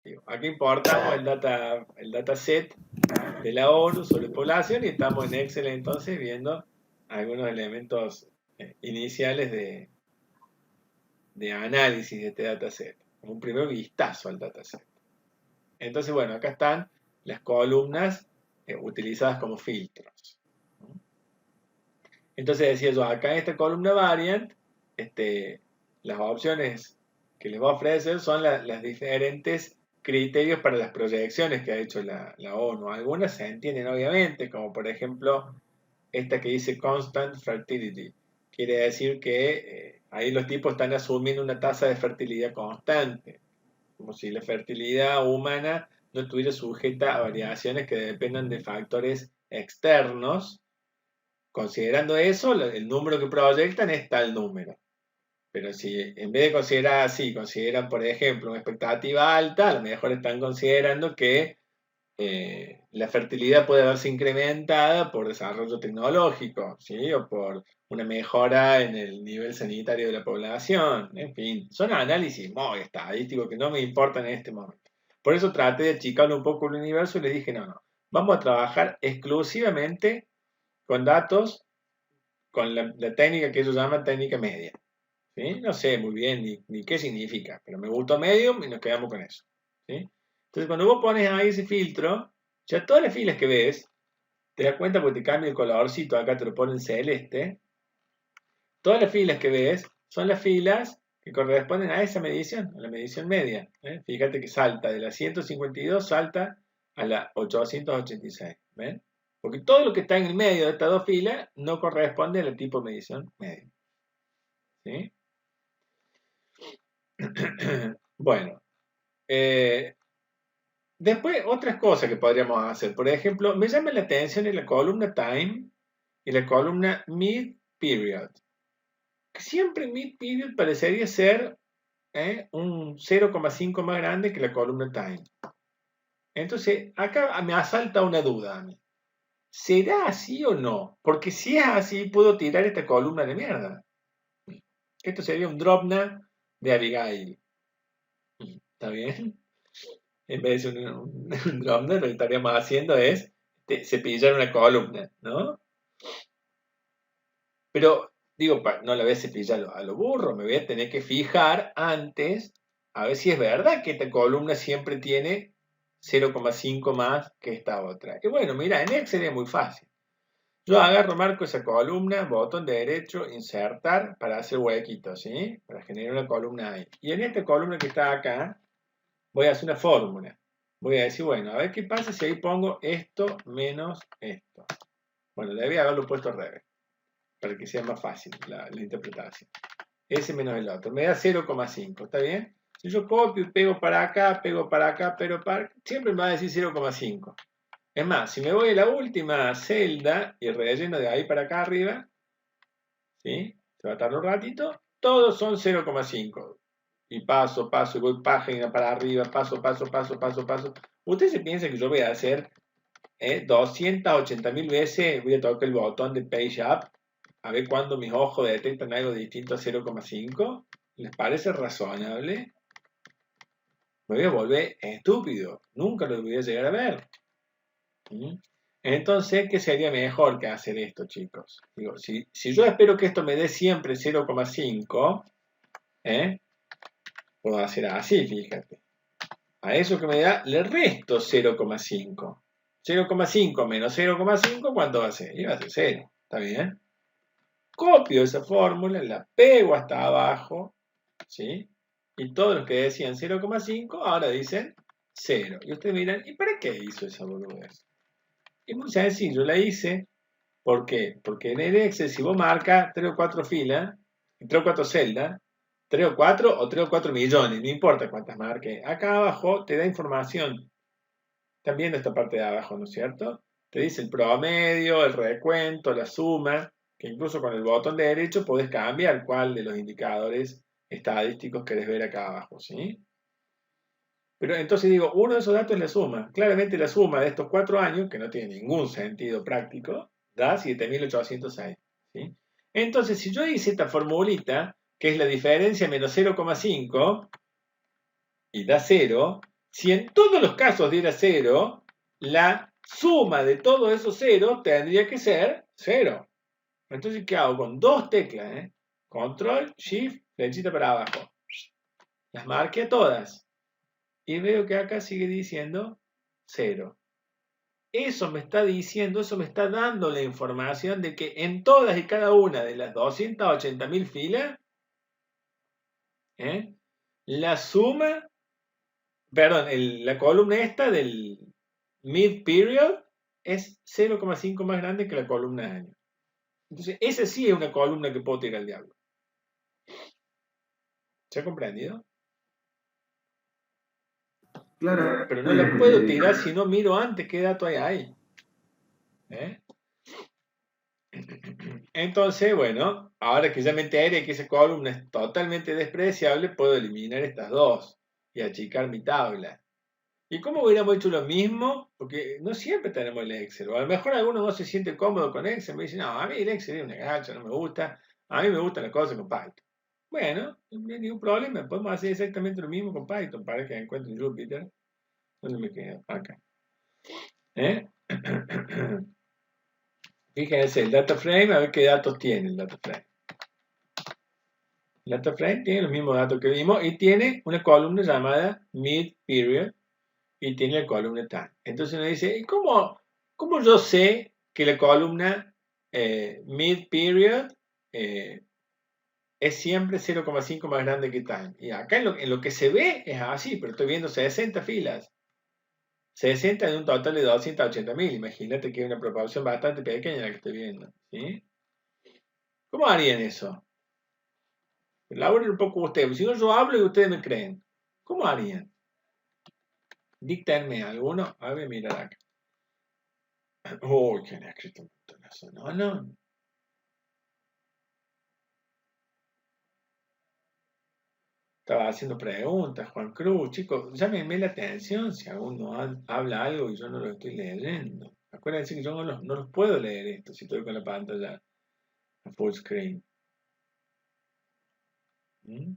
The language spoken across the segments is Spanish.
Digo, aquí importamos el dataset de la ONU sobre población y estamos en Excel entonces viendo algunos elementos iniciales de análisis de este dataset, como un primer vistazo al dataset. Entonces, bueno, acá están las columnas utilizadas como filtros. Entonces decía yo, acá en esta columna variant, las opciones que les va a ofrecer son las diferentes criterios para las proyecciones que ha hecho la ONU. Algunas se entienden obviamente, como por ejemplo esta que dice constant fertility. Quiere decir que ahí los tipos están asumiendo una tasa de fertilidad constante, como si la fertilidad humana no estuviera sujeta a variaciones que dependan de factores externos. Considerando eso, el número que proyectan es tal número. Pero si en vez de considerar así, consideran, por ejemplo, una expectativa alta, a lo mejor están considerando que la fertilidad puede verse incrementada por desarrollo tecnológico, ¿sí? O por una mejora en el nivel sanitario de la población. En fin, son análisis muy estadísticos que no me importan en este momento. Por eso traté de achicar un poco el universo y le dije, no, vamos a trabajar exclusivamente con datos, con la técnica que ellos llaman técnica media. ¿Sí? No sé muy bien ni qué significa, pero me gustó medium y nos quedamos con eso. ¿Sí? Entonces, cuando vos pones ahí ese filtro, ya todas las filas que ves, te das cuenta porque te cambia el colorcito, acá te lo ponen celeste, todas las filas que ves son las filas que corresponden a esa medición, a la medición media. Fíjate que salta de la 152, salta a la 886. ¿Ven? Porque todo lo que está en el medio de estas dos filas no corresponde al tipo de medición media. ¿Sí? Bueno, después otras cosas que podríamos hacer. Por ejemplo, me llama la atención en la columna time y la columna mid period. Siempre mid period parecería ser un 0,5 más grande que la columna time. Entonces, acá me asalta una duda a mí. ¿Será así o no? Porque si es así, puedo tirar esta columna de mierda. Esto sería un dropna de Abigail. ¿Está bien? En vez de un dropna, lo que estaríamos haciendo es cepillar una columna, ¿no? Pero, digo, no la voy a cepillar a lo burro, me voy a tener que fijar antes a ver si es verdad que esta columna siempre tiene 0,5 más que esta otra. Y bueno, mira, en Excel es muy fácil. Yo agarro, marco esa columna, botón derecho, insertar para hacer huequitos, ¿sí? Para generar una columna ahí. Y en esta columna que está acá, voy a hacer una fórmula. Voy a decir, bueno, a ver qué pasa si ahí pongo esto menos esto. Bueno, debía haberlo puesto al revés, para que sea más fácil la interpretación. Ese menos el otro. Me da 0,5, ¿está bien? Si yo copio y pego para acá, pero siempre me va a decir 0,5. Es más, si me voy a la última celda y relleno de ahí para acá arriba, ¿sí? Se va a tardar un ratito, todos son 0,5. Y paso, y voy página para arriba, paso. Usted se piensa que yo voy a hacer 280.000 veces, voy a tocar el botón de Page Up, a ver cuándo mis ojos detectan algo distinto a 0,5. ¿Les parece razonable? Me voy a volver estúpido, nunca lo voy a llegar a ver. Entonces, ¿qué sería mejor que hacer esto, chicos? Digo, si yo espero que esto me dé siempre 0,5, puedo hacer así, fíjate. A eso que me da, le resto 0,5. 0,5 menos 0,5, ¿cuánto va a ser? Y va a ser 0, ¿está bien? Copio esa fórmula, la pego hasta abajo, ¿sí? Y todos los que decían 0,5 ahora dicen 0. Y ustedes miran, ¿y para qué hizo esa boludez? Es muy sencillo, la hice. ¿Por qué? Porque en el Excel, si vos marcas 3 o 4 filas, 3 o 4 celdas, 3 o 4 o 3 o 4 millones, no importa cuántas marques, acá abajo te da información. Están viendo esta parte de abajo, ¿no es cierto? Te dice el promedio, el recuento, la suma, que incluso con el botón derecho podés cambiar cuál de los indicadores estadísticos querés ver acá abajo, ¿sí? Pero entonces digo, uno de esos datos es la suma. Claramente la suma de estos 4 años, que no tiene ningún sentido práctico, da 7.806. ¿Sí? Entonces, si yo hice esta formulita, que es la diferencia menos 0,5, y da 0, Si en todos los casos diera 0, la suma de todos esos ceros tendría que ser 0. Entonces, ¿qué hago? Con dos teclas, Control, Shift, flechita para abajo. Las marqué todas. Y veo que acá sigue diciendo 0. Eso me está diciendo, eso me está dando la información de que en todas y cada una de las 280.000 filas, la suma, perdón, la columna esta del mid period es 0,5 más grande que la columna de año. Entonces, esa sí es una columna que puedo tirar al diablo. ¿Se ha comprendido? Claro. Pero no la puedo tirar si no miro antes qué dato hay ahí. Entonces, bueno, ahora que ya me enteré que esa columna es totalmente despreciable, puedo eliminar estas dos y achicar mi tabla. ¿Y cómo hubiéramos hecho lo mismo? Porque no siempre tenemos el Excel. O a lo mejor alguno no se siente cómodo con Excel. Me dice, no, a mí el Excel es una gacha, no me gusta. A mí me gustan las cosas con Python. Bueno, no hay ningún problema. Podemos hacer exactamente lo mismo con Python para que encuentre Jupyter. ¿Dónde me quedo? Acá. Fíjense, el data frame, a ver qué datos tiene el data frame. El data frame tiene los mismos datos que vimos y tiene una columna llamada mid period y tiene la columna time. Entonces me dice, ¿cómo yo sé que la columna mid period es siempre 0,5 más grande que time? Y acá en lo que se ve es así, pero estoy viendo 60 filas. 60 de un total de 280.000. Imagínate que es una proporción bastante pequeña la que estoy viendo. ¿Sí? ¿Cómo harían eso? Elaboren un poco ustedes. Si no, yo hablo y ustedes me creen. ¿Cómo harían? Díctenme alguno. A ver, mirar acá. Uy, ¿quién ha escrito un montonazo? No, no. Estaba haciendo preguntas, Juan Cruz. Chicos, llámenme la atención si alguno habla algo y yo no lo estoy leyendo. Acuérdense que yo no los puedo leer esto si estoy con la pantalla a full screen. ¿Mm?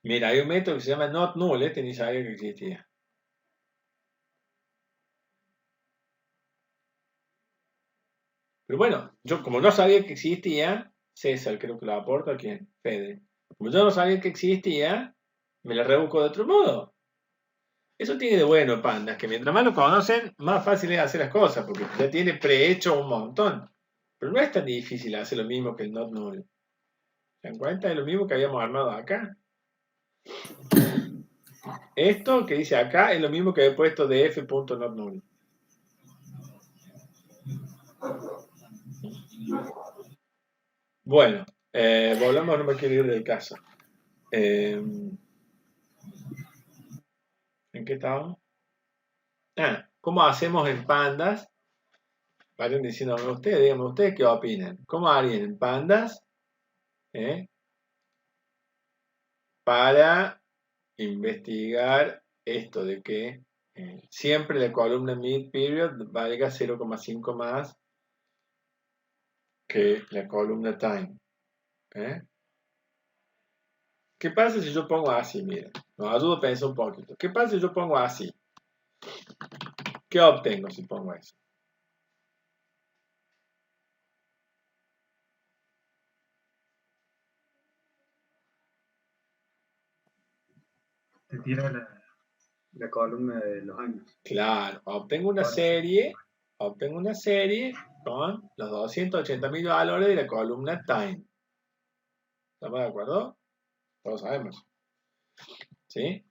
Mira, hay un método que se llama not null, este ni sabía que existía. Pero bueno, yo como no sabía que existía, César creo que lo aporta, ¿quién? Fede. Como yo no sabía que existía, me la rebusco de otro modo. Eso tiene de bueno, Pandas, que mientras más lo conocen, más fácil es hacer las cosas, porque ya tiene prehecho un montón. Pero no es tan difícil hacer lo mismo que el not null. ¿Se dan cuenta? Es lo mismo que habíamos armado acá. Esto que dice acá es lo mismo que he puesto de f.notNull. Bueno, volvamos, no me quiero ir del caso. ¿En qué estábamos? ¿Cómo hacemos en Pandas? Vayan diciéndome ustedes, díganme ustedes qué opinan. ¿Cómo harían en Pandas para investigar esto de que siempre la columna mid period valga 0,5 más que la columna time? ¿Qué pasa si yo pongo así? Miren, nos ayuda a pensar un poquito. ¿Qué pasa si yo pongo así? ¿Qué obtengo si pongo eso? Te tira la columna de los años. Claro, obtengo una serie con los 280.000 valores de la columna time. ¿Estamos de acuerdo? Todos sabemos. ¿Sí?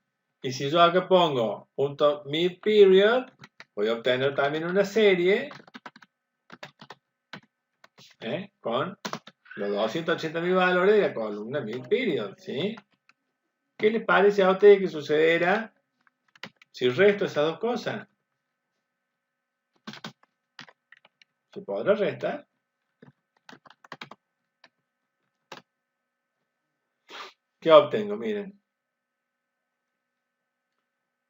Y si yo acá pongo punto mid period, voy a obtener también una serie con los 280.000 valores de la columna mid period. ¿Sí? ¿Qué les parece a ustedes que sucederá si resto esas dos cosas? ¿Se podrá restar? ¿Qué obtengo? Miren.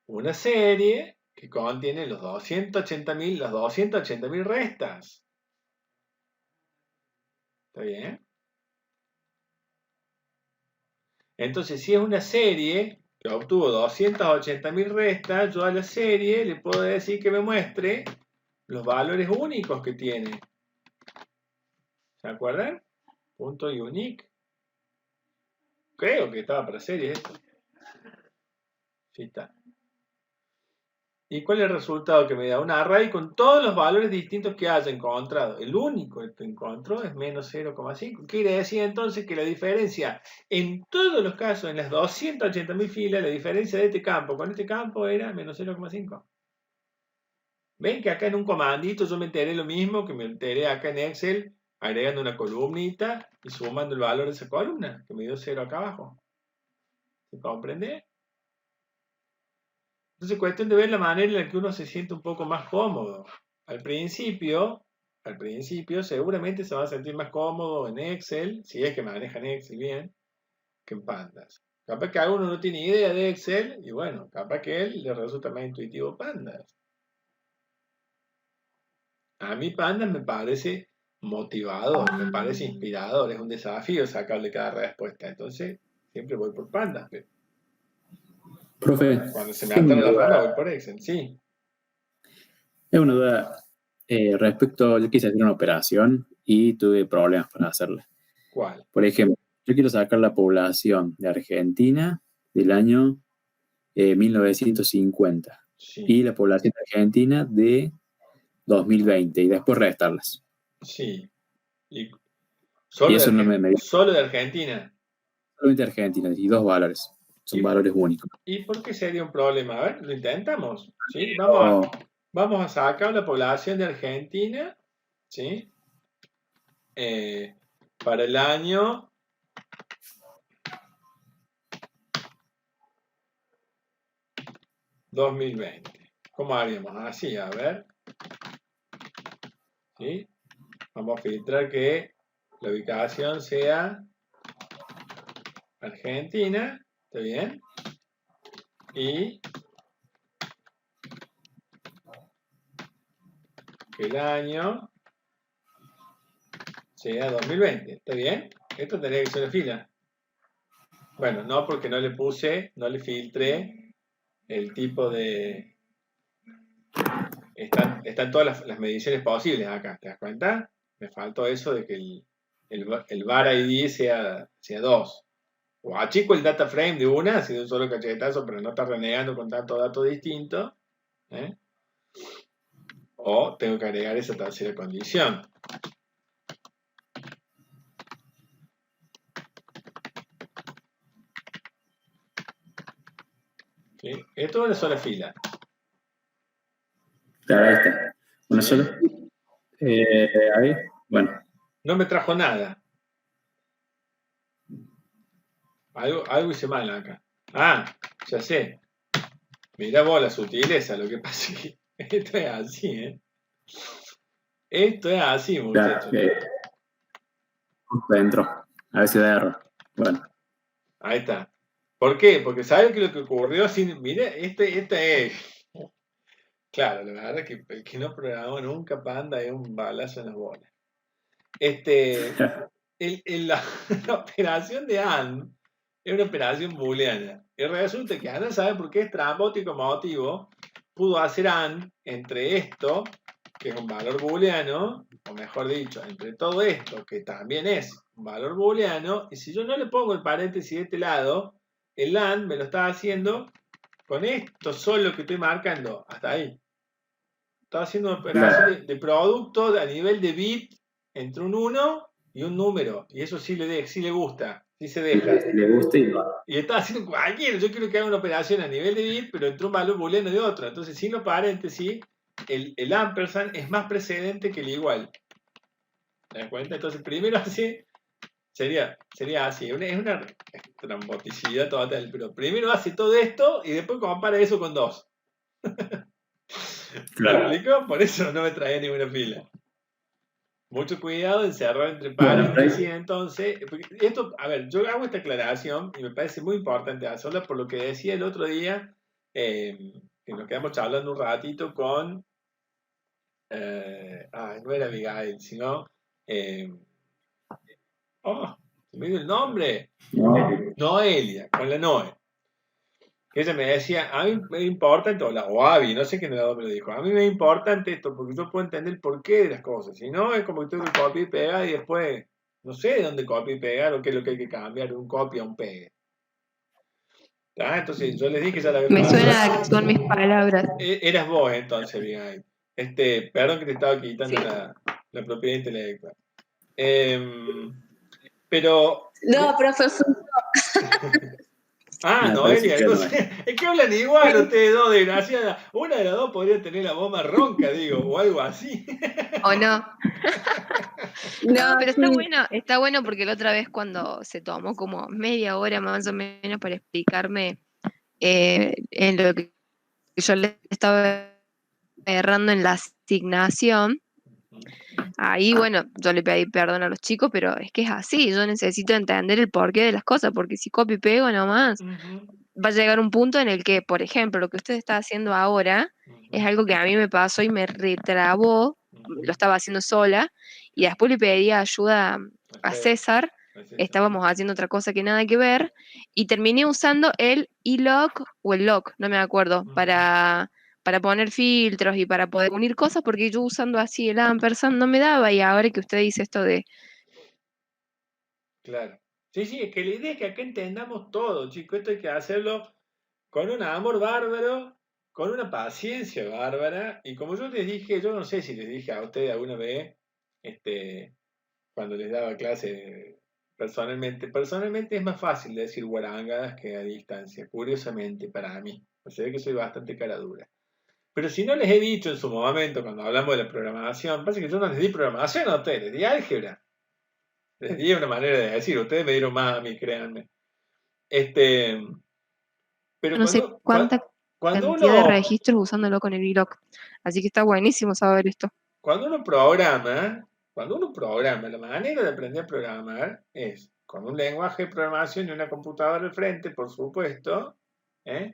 Una serie que contiene los 280.000 restas. ¿Está bien? Entonces, si es una serie que obtuvo 280.000 restas, yo a la serie le puedo decir que me muestre los valores únicos que tiene. ¿Se acuerdan? Punto unique. Creo que estaba para series esto. Sí está. ¿Y cuál es el resultado que me da? Un array con todos los valores distintos que haya encontrado. El único que encontró es menos 0,5. Quiere decir entonces que la diferencia en todos los casos, en las 280.000 filas, la diferencia de este campo con este campo era menos 0,5. ¿Ven que acá en un comandito yo me enteré lo mismo que me enteré acá en Excel, agregando una columnita y sumando el valor de esa columna, que me dio 0 acá abajo? ¿Se comprende? Entonces, cuestión de ver la manera en la que uno se siente un poco más cómodo. Al principio, seguramente se va a sentir más cómodo en Excel, si es que manejan Excel bien, que en Pandas. Capaz que alguno no tiene idea de Excel y bueno, capaz que a él le resulta más intuitivo Pandas. A mí Pandas me parece motivador, me parece inspirador, es un desafío sacarle cada respuesta. Entonces, siempre voy por Pandas, pero Profe, cuando se me tengo altera una la forma duda. voy por Excel, sí. Es una duda respecto, yo quise hacer una operación y tuve problemas para hacerla. ¿Cuál? Por ejemplo, yo quiero sacar la población de Argentina del año 1950 Sí, y la población de Argentina de 2020 y después restarlas. sí. Y Y solo eso no me dio solo de Argentina. solamente Argentina y dos valores. Son ¿Y, valores únicos. ¿Y por qué sería un problema? A ver, lo intentamos, ¿sí? Oh, Vamos a sacar la población de Argentina, ¿sí? Para el año 2020. ¿Cómo haríamos? Así, a ver, ¿sí? Vamos a filtrar que la ubicación sea Argentina, ¿está bien? Y que el año sea 2020, ¿está bien? Esto tendría que ser una fila. Bueno, no, porque no le filtré el tipo de... Están todas las mediciones posibles acá, ¿te das cuenta? Me faltó eso de que el var ID sea 2. O achico el data frame de una, así de un solo cachetazo, pero no estar renegando con tanto dato distinto. ¿Eh? O tengo que agregar esa tercera condición. ¿Sí? Esto es una sola fila. claro, ahí está. Una ¿Sí? sola. Ahí, bueno. No me trajo nada. Algo hice mal acá. Ah, ya sé. Mirá vos la sutileza, lo que pasa es que esto es así, ¿eh? Esto es así, Claro, muchachos. justo dentro. A ver si da error. Bueno, Ahí está. ¿Por qué? Porque ¿sabes qué es lo que ocurrió? Mire, este es... Claro, la verdad es que el que no programó nunca Panda es un balazo en las bolas. La, la operación de AND es una operación booleana. Y resulta que AND sabe por qué es trambótico motivo. Pudo hacer AND entre esto, que es un valor booleano, o mejor dicho, entre todo esto, que también es un valor booleano, y si yo no le pongo el paréntesis de este lado, el AND me lo está haciendo con esto solo que estoy marcando, hasta ahí. Está haciendo una operación claro. de producto a nivel de bit entre un 1 y un número. Y eso sí le gusta, sí se deja. Si le gusta y va. Y está haciendo cualquiera. Yo quiero que haga una operación a nivel de bit, pero entre un valor booleano de otro. Entonces, sin los paréntesis, el ampersand es más precedente que el igual. ¿Te das cuenta? Entonces, primero hace, sería así. Es una tramboticidad total. Pero primero hace todo esto y después compara eso con 2. ¿Me Claro. explico? Por eso no me traía ninguna fila. Mucho cuidado en cerrar entre Bueno, paréntesis, entonces. Porque esto, a ver, yo hago esta aclaración y me parece muy importante hacerla por lo que decía el otro día, que nos quedamos charlando un ratito con. No era Abigail, sino Oh, me dio el nombre. No. Noelia, con la Noe. Que ella me decía, a mí me es importante, o Abby, no sé quién de los dos me lo dijo, a mí me es importante esto porque yo puedo entender el porqué de las cosas. Si no, es como que tengo que copiar y pegar y después no sé de dónde copiar y pegar o qué es lo que hay que cambiar de un copia a un pegue. ¿Ah? Entonces yo les dije ya la vez Me suena pasada. que son mis palabras. Eras vos entonces, Abigail. Perdón que te estaba quitando Sí. la propiedad intelectual. Pero. No, profe, Ah, Me parece Noelia, que no es. entonces, es que hablan igual ustedes dos, desgraciadas. Una de las dos podría tener la voz más ronca, digo, o algo así. ¿O no? no, Pero sí. está bueno porque la otra vez cuando se tomó como media hora más o menos para explicarme en lo que yo le estaba errando en la asignación, ahí bueno, yo le pedí perdón a los chicos, pero es que es así, yo necesito entender el porqué de las cosas, porque si copio y pego nomás, Ujú, va a llegar un punto en el que, por ejemplo, lo que usted está haciendo ahora es ujú, algo que a mí me pasó y me retrabó, ujú. lo estaba haciendo sola, y después le pedí ayuda a César, estábamos haciendo otra cosa que nada que ver, y terminé usando el iLock o el lock, no me acuerdo, Ujú. para poner filtros y para poder unir cosas, porque yo usando así el ampersand no me daba, y ahora que usted dice esto de, Claro. Sí, sí, es que la idea es que acá entendamos todo, chicos. Esto hay que hacerlo con un amor bárbaro, con una paciencia bárbara. Y como yo les dije, yo no sé si les dije a ustedes alguna vez, cuando les daba clase personalmente. Personalmente es más fácil decir guarangadas que a distancia, curiosamente para mí. Se ve que soy bastante cara dura. Pero si no les he dicho en su momento, cuando hablamos de la programación, pasa que yo no les di programación a ustedes, les di álgebra. Les di una manera de decir, ustedes me dieron más a mí, créanme. Pero no sé cuánta cuando cantidad de uno, registros usándolo con el iLock. Así que está buenísimo saber esto. cuando uno programa, la manera de aprender a programar es con un lenguaje de programación y una computadora al frente, por supuesto, ¿eh?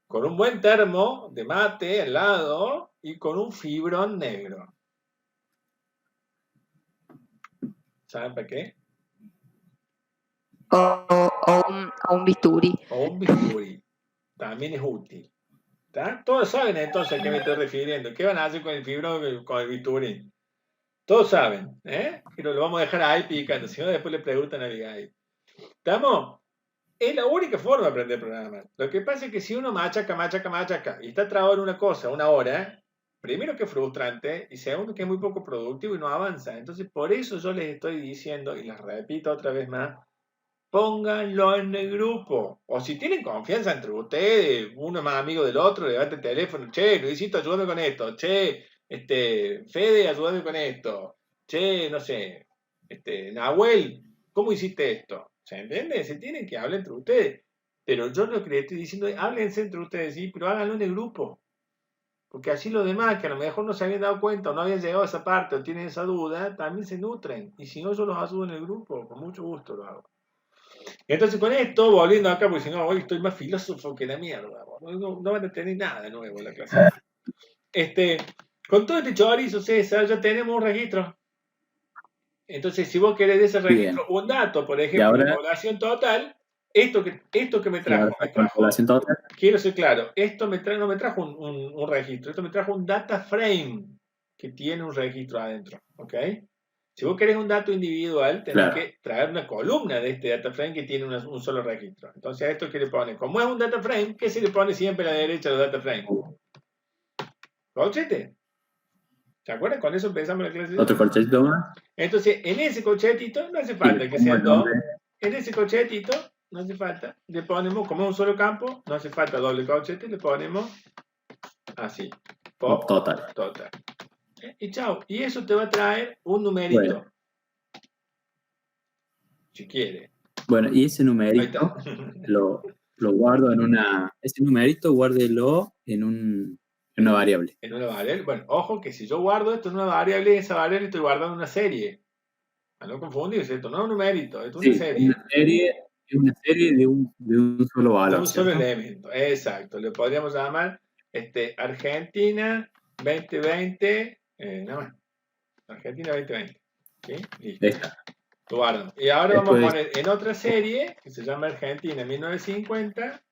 Con un buen termo de mate al lado y con un fibrón negro. ¿Saben para qué? O un bisturí. O un bisturí. También es útil. ¿Tá? Todos saben entonces a qué me estoy refiriendo. ¿Qué van a hacer con el fibrón, con el bisturí? Todos saben, ¿eh? Pero lo vamos a dejar ahí picando, si no después le preguntan a Abigail. ¿Estamos? Es la única forma de aprender a programar. Lo que pasa es que si uno machaca y está trabado en una cosa una hora, primero que es frustrante y segundo que es muy poco productivo y no avanza. Entonces por eso yo les estoy diciendo, y les repito otra vez más, pónganlo en el grupo. O si tienen confianza entre ustedes, uno es más amigo del otro, levante el teléfono, che, Luisito, ayúdame con esto, che, Fede, ayúdame con esto, che, no sé, Nahuel, ¿cómo hiciste esto? ¿Se entiende? Se tienen que hablar entre ustedes. Pero yo lo que les estoy diciendo es, háblense entre ustedes, sí, pero háganlo en el grupo. Porque así los demás, que a lo mejor no se habían dado cuenta o no habían llegado a esa parte o tienen esa duda, también se nutren. Y si no, yo los ayudo en el grupo, con mucho gusto lo hago. Entonces con esto, volviendo acá, porque si no, hoy estoy más filósofo que la mierda. No van a tener nada nuevo en la clase. Con todo este chorizo, César, ya tenemos un registro. Entonces, si vos querés de ese registro un dato, por ejemplo, ahora- de población total, esto que me Y trajo, ahora con la población total. quiero ser claro, esto no me trajo un registro, esto me trajo un data frame que tiene un registro adentro, ¿ok? Si vos querés un dato individual, tenés Claro. que traer una columna de este data frame que tiene un solo registro. Entonces, ¿a esto qué le pone? Como es un data frame, ¿qué se le pone siempre a la derecha de los data frame? ¿Colchete? ¿Se acuerdan? Con eso empezamos la clase. Otro corchetito más. Entonces, en ese colchetito, no hace Y falta le que pongo sean el dos. nombre. En ese colchetito, no hace falta. Le ponemos, como es un solo campo, no hace falta doble colchete, le ponemos así. Pop Total. total. Y chao. Y eso te va a traer un numerito. Bueno. Si quiere. Bueno, y ese Ahí numerito está. lo guardo en una. Ese numerito guárdelo en una variable. En una variable. Bueno, ojo que si yo guardo esto en una variable, esa variable estoy guardando una serie. A no confundirse, esto no es un numerito, esto es una serie. Es una serie de un solo valor. De un solo ¿cierto? elemento, exacto. Le podríamos llamar Argentina 2020, nada más. Argentina 2020. ¿Sí? Listo. Esta. Tubarón. Y ahora vamos a Después, poner en otra serie, que se llama Argentina 1950,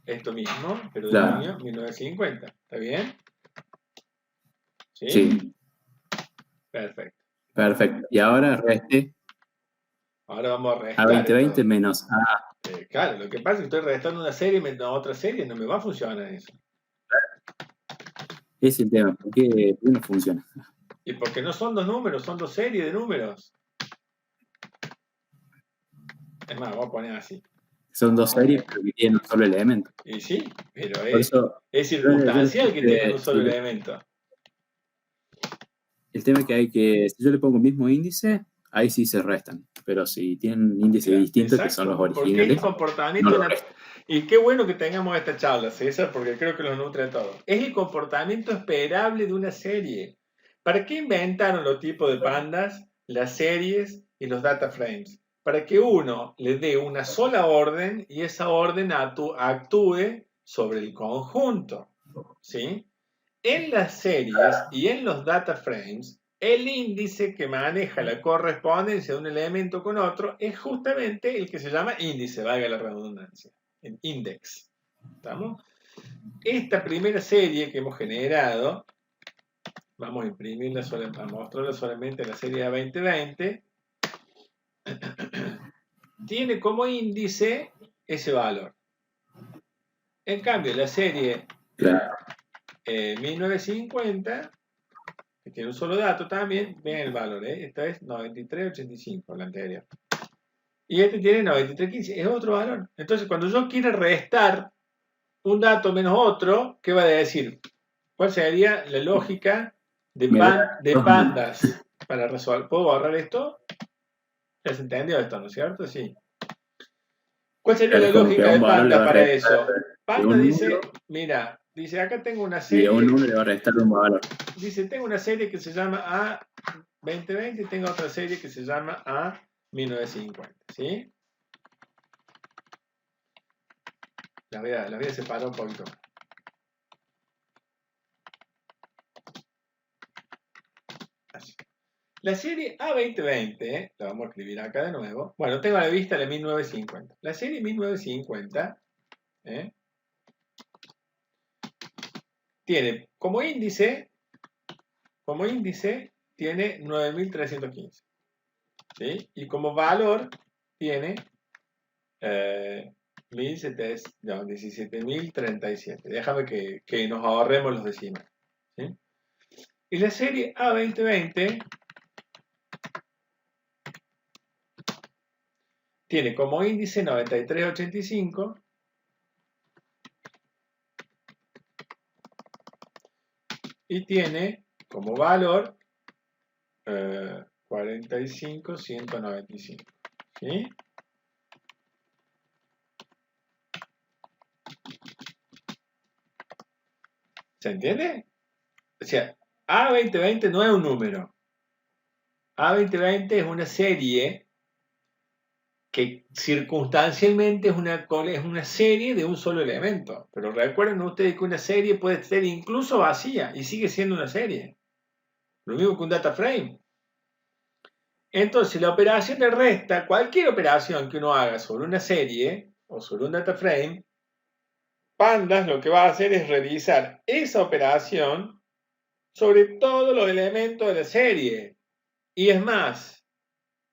esto mismo, pero del claro, año 1950. ¿Está bien? ¿Sí? sí, Perfecto. perfecto. Y ahora reste Ahora vamos a a restar 2020 esto. menos A. Claro, lo que pasa es que estoy restando una serie a otra serie, no me va a funcionar eso. Ese es el tema, ¿por qué no funciona? Y porque no son dos números, son dos series de números. Es más, vamos a poner así. Son dos series, pero que tienen un solo elemento. Y sí, pero Por eso, es yo les circunstancial que tienen un puse, solo elemento. el tema es que si yo le pongo el mismo índice, ahí sí se restan. Pero si tienen índices distintos, que son los Exacto, porque es el originales, no comportamiento lo restan. y qué bueno que tengamos esta charla, César, porque creo que lo nutre todo. Es el comportamiento esperable de una serie. ¿Para qué inventaron los tipos de pandas, las series y los data frames? Para que uno le dé una sola orden y esa orden actúe sobre el conjunto. ¿Sí? En las series y en los data frames, el índice que maneja la correspondencia de un elemento con otro es justamente el que se llama índice, valga la redundancia, el index. ¿Estamos? Esta primera serie que hemos generado, vamos a imprimirla, a mostrarla solamente en la serie A2020, tiene como índice ese valor. En cambio, la serie Claro, 1950, que tiene un solo dato también, ven el valor, esta es 9385, la anterior. Y este tiene 9315, es otro valor. Entonces, cuando yo quiera restar un dato menos otro, ¿qué va a decir? ¿Cuál sería la lógica de me da de dos números. pandas para resolver? ¿Puedo borrar esto? ¿Ya se entendió esto, no es cierto? Sí. ¿Cuál sería Claro, la es como que a lógica de un valor le panda va a para restar eso? de Panda un dice, número mira, dice, acá tengo una y a un serie, número le va a restar un valor. dice, tengo una serie que se llama A2020 y tengo otra serie que se llama A1950, ¿sí? Las voy a separar un poquito. Así. La serie A2020, la vamos a escribir acá de nuevo. Bueno, tengo a la vista la 1950. La serie 1950 tiene como índice tiene 9315. ¿Sí? Y como valor tiene 17.037. Déjame que nos ahorremos los decimales. ¿Sí? Y la serie A2020 tiene como índice 9385 y tiene como valor 45.195. ¿Sí? ¿Se entiende? O sea, A2020 no es un número. A2020 es una serie que circunstancialmente es una serie de un solo elemento. Pero recuerden ustedes que una serie puede ser incluso vacía y sigue siendo una serie. Lo mismo que un data frame. Entonces, la operación de resta, cualquier operación que uno haga sobre una serie o sobre un data frame, Pandas lo que va a hacer es realizar esa operación sobre todos los elementos de la serie. Y es más,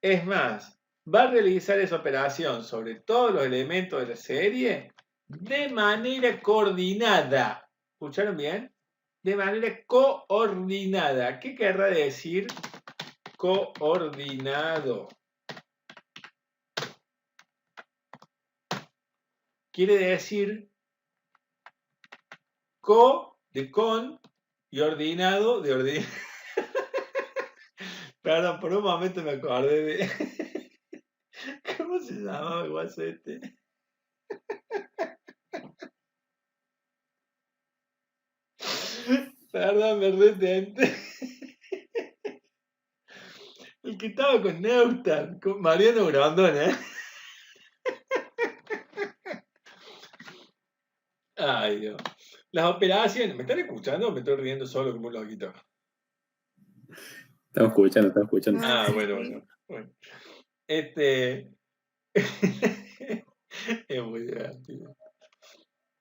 va a realizar esa operación sobre todos los elementos de la serie de manera coordinada. ¿Escucharon bien? De manera coordinada. ¿Qué querrá decir coordinado? Quiere decir de con y ordinado de ordinado. Perdón, por un momento me acordé de... ¿Cómo se llamaba el guaso este? Perdón, me retenté. El que estaba con Neustadt, con Mariano Grondona. Ay, Dios. Las operaciones, ¿me están escuchando o me estoy riendo solo como un loquito? Estamos escuchando. Ah, Sí. bueno. Es muy divertido.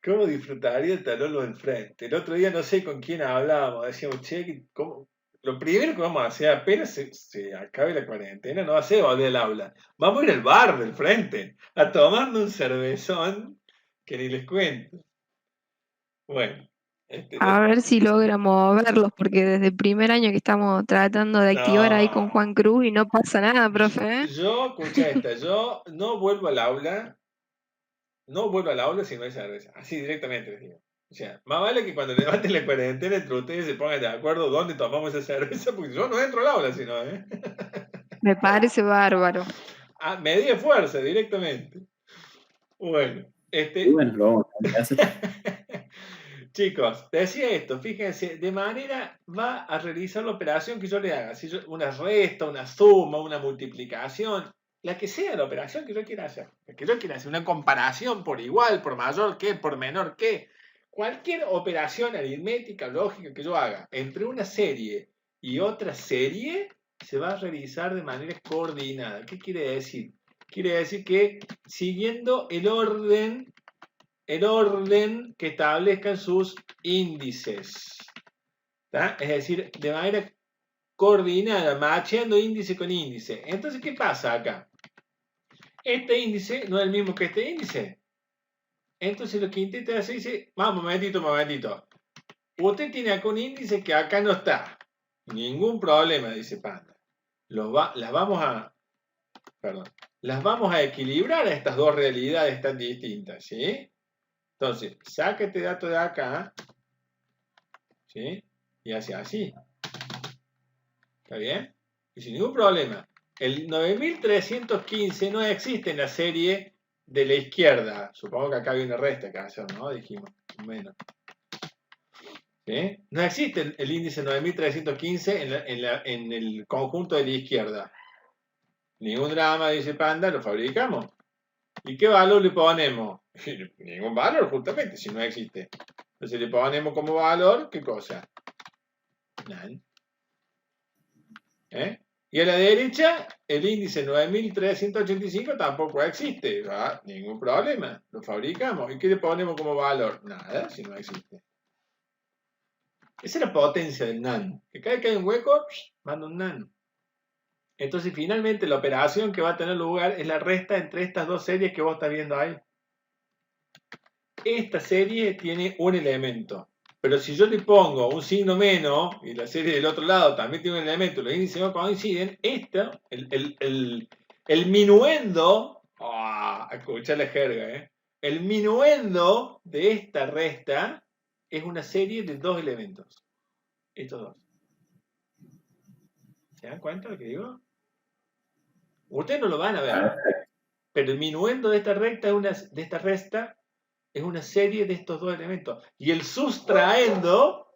¿Cómo disfrutaría el talolo del frente? El otro día no sé con quién hablábamos, decíamos, che, ¿cómo? Lo primero que vamos a hacer apenas se acabe la cuarentena, no va a ser volver al aula. Vamos a ir al bar del frente, a tomarnos un cervezón que ni les cuento. Bueno, A ver si logra moverlos, porque desde el primer año que estamos tratando de activar ahí con Juan Cruz y no pasa nada, profe. Yo, escucha esta, yo no vuelvo al aula si no hay cerveza. Así directamente les digo. O sea, más vale que cuando levanten la cuarentena entre ustedes se pongan de acuerdo dónde tomamos esa cerveza, porque yo no entro al aula si no, ¿eh? Me parece bárbaro. Medida fuerza, directamente. Bueno, Y bueno, lo vamos a hacer. Chicos, decía esto, fíjense, de manera va a realizar la operación que yo le haga, si yo, una resta, una suma, una multiplicación, la que sea la operación que yo quiera hacer, una comparación por igual, por mayor que, por menor que, cualquier operación aritmética, lógica que yo haga entre una serie y otra serie, se va a realizar de manera coordinada. ¿Qué quiere decir? Quiere decir que siguiendo el orden que establezcan sus índices. ¿Tá? Es decir, de manera coordinada, macheando índice con índice. Entonces, ¿qué pasa acá? Este índice no es el mismo que este índice. Entonces, lo que intenta hacer dice, vamos, momentito. Usted tiene acá un índice que acá no está. Ningún problema, dice Panda. Las vamos a equilibrar a estas dos realidades tan distintas, ¿sí? Entonces, saca este dato de acá, ¿sí? Y hace así. ¿Está bien? Y sin ningún problema. El 9315 no existe en la serie de la izquierda. Supongo que acá hay una resta que hacer, ¿no? Dijimos, menos. ¿Sí? No existe el índice 9315 en el conjunto de la izquierda. Ningún drama, dice Panda, lo fabricamos. ¿Y qué valor le ponemos? Ningún valor, justamente, si no existe. Entonces le ponemos como valor, ¿qué cosa? Nan. Y a la derecha, el índice 9385 tampoco existe. ¿Va? Ningún problema. Lo fabricamos. ¿Y qué le ponemos como valor? Nada, si no existe. Esa es la potencia del NaN. Que cada vez que hay un hueco, manda un NaN. Entonces, finalmente, la operación que va a tener lugar es la resta entre estas dos series que vos estás viendo ahí. Esta serie tiene un elemento. Pero si yo le pongo un signo menos, y la serie del otro lado también tiene un elemento, los índices no coinciden, el minuendo, escuchá la jerga, el minuendo de esta resta es una serie de dos elementos. Estos dos. ¿Se dan cuenta de lo que digo? Ustedes no lo van a ver. Pero el minuendo de esta resta es una serie de estos dos elementos. Y el sustraendo,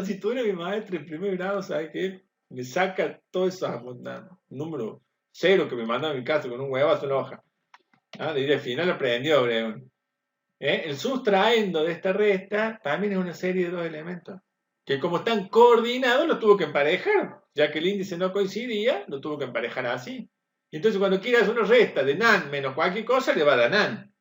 si tuviera mi maestra en primer grado, ¿sabes qué? Me saca todos esos números cero que me mandó a mi casa con un huevazo en la hoja. Y al final aprendió, Breón. El sustraendo de esta resta también es una serie de dos elementos. Que como están coordinados, los tuvo que emparejar. Ya que el índice no coincidía, lo tuvo que emparejar así. Y entonces cuando quieras una resta de NaN menos cualquier cosa, le va a dar NaN.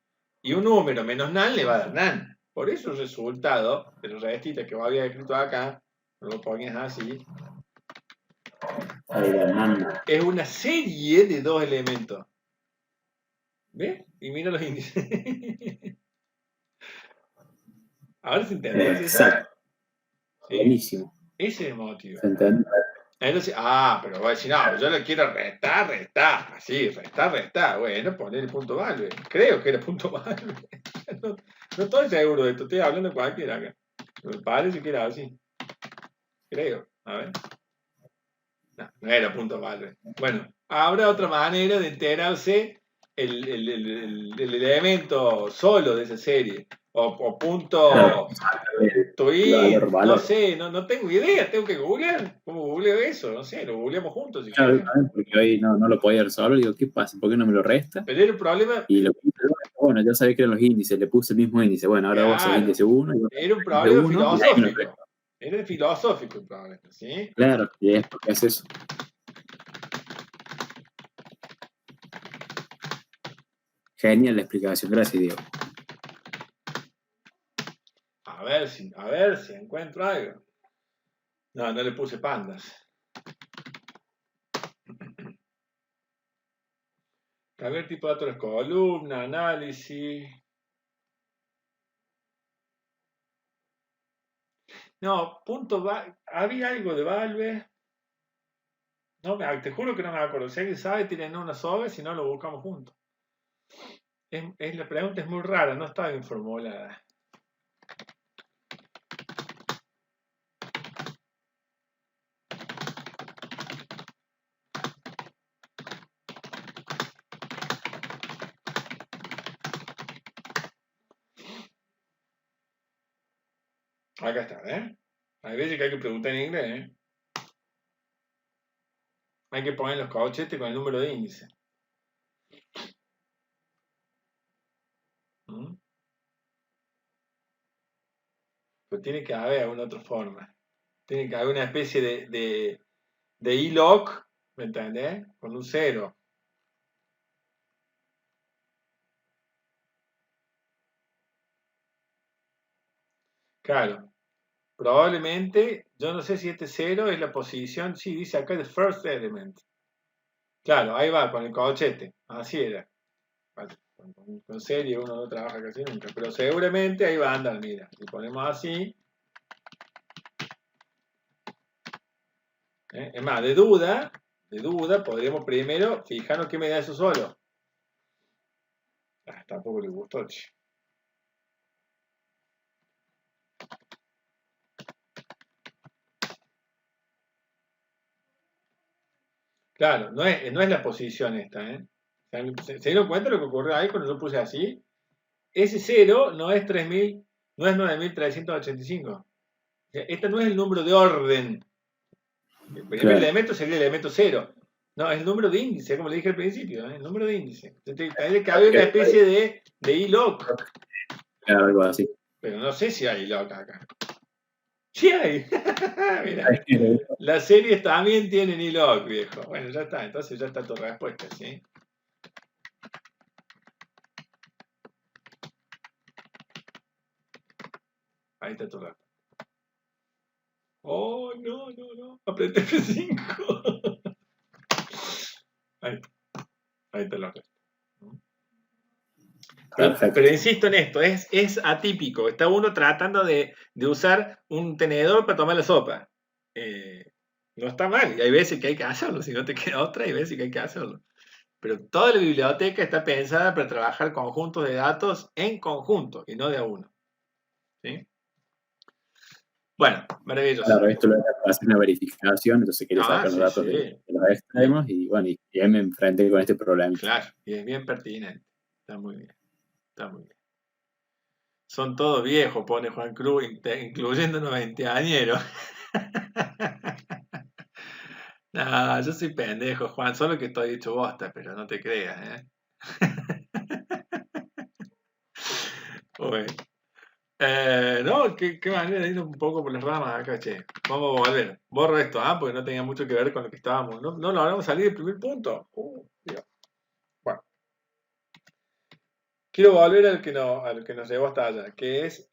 Y un número menos NaN le va a dar NaN. Por eso el resultado de la restita que vos habías escrito acá, lo pones así, es una serie de dos elementos. ¿Ves? Y mira los índices. Ahora se entiende. Exacto. ¿Sí? Buenísimo. Ese es el motivo. ¿Se entiende? Entonces, pero voy a decir, no, yo le quiero restar. Así, restar. Bueno, poner el punto value. Creo que era punto value. No estoy seguro de esto, estoy hablando de cualquiera acá. Me parece que era así. Creo. A ver. No era punto value. Bueno, habrá otra manera de enterarse el elemento solo de esa serie. O punto tweet, no sé, no tengo idea, tengo que googlear. ¿Cómo googleo eso? No sé, lo googleamos juntos. Si claro, porque hoy no lo podía resolver, digo, ¿qué pasa? ¿Por qué no me lo resta? Pero era un problema. Y lo que bueno, ya sabía que eran los índices, le puse el mismo índice. Bueno, ahora vos el índice 1. Era un problema filosófico. Era filosófico el problema, ¿sí? Claro, y es porque es eso. Genial la explicación, gracias, Diego. A ver si encuentro algo. No, no le puse pandas. A ver, tipo de otras columnas, análisis. No, había algo de Valve. No, te juro que no me acuerdo. Si alguien sabe, tienen una sobre, si no lo buscamos juntos. La pregunta es muy rara, no está bien formulada. Acá está, ¿eh? Hay veces que hay que preguntar en inglés, ¿eh? Hay que poner los corchetes con el número de índice. ¿Mm? Pues tiene que haber alguna otra forma. Tiene que haber una especie de iLoc, ¿me entendés? Con un 0. Claro. Probablemente, yo no sé si este 0 es la posición, sí, dice acá the first element. Claro, ahí va, con el corchete. Así era. Con serie uno no trabaja casi nunca, pero seguramente ahí va a andar, mira. Si ponemos así. Es más, de duda, podríamos primero fijarnos qué me da eso solo. Tampoco le gustó, che. Claro, no es la posición esta, ¿eh? ¿Se dieron cuenta lo que ocurrió ahí cuando yo puse así? Ese 0 no es 3000, no es 9385. O sea, este no es el número de orden. El primer Claro. elemento sería el elemento 0. No, es el número de índice, como le dije al principio, ¿eh? El número de índice. Entonces, parece que había una especie de iLoc. Claro, algo así. Pero no sé si hay iLoc acá. Sí hay. Mira, las series también tienen iLoc, viejo. Bueno, ya está. Entonces ya está tu respuesta, ¿sí? Ahí está tu respuesta. Oh, no. Apreté F5. Ahí te lo resto. Pero insisto en esto, es atípico. Está uno tratando de usar un tenedor para tomar la sopa. No está mal. Y hay veces que hay que hacerlo. Si no te queda otra, hay veces que hay que hacerlo. Pero toda la biblioteca está pensada para trabajar conjuntos de datos en conjunto y no de a uno. ¿Sí? Bueno, maravilloso. Claro, esto lo era para hacer una verificación, entonces quería sacar los datos de los extremos y bueno, y ahí me enfrenté con este problema. Claro, y es bien pertinente. Está muy bien. Son todos viejos, pone Juan Cruz, incluyendo unos 20añeros. No, yo soy pendejo, Juan, solo que estoy hecho bosta, pero no te creas, ¿eh? Bueno. No, qué manera de ir un poco por las ramas acá, che. Vamos a volver. Borro esto, porque no tenía mucho que ver con lo que estábamos. No logramos salir del primer punto. Dios. Bueno. Quiero volver al que nos llevó hasta allá, que es,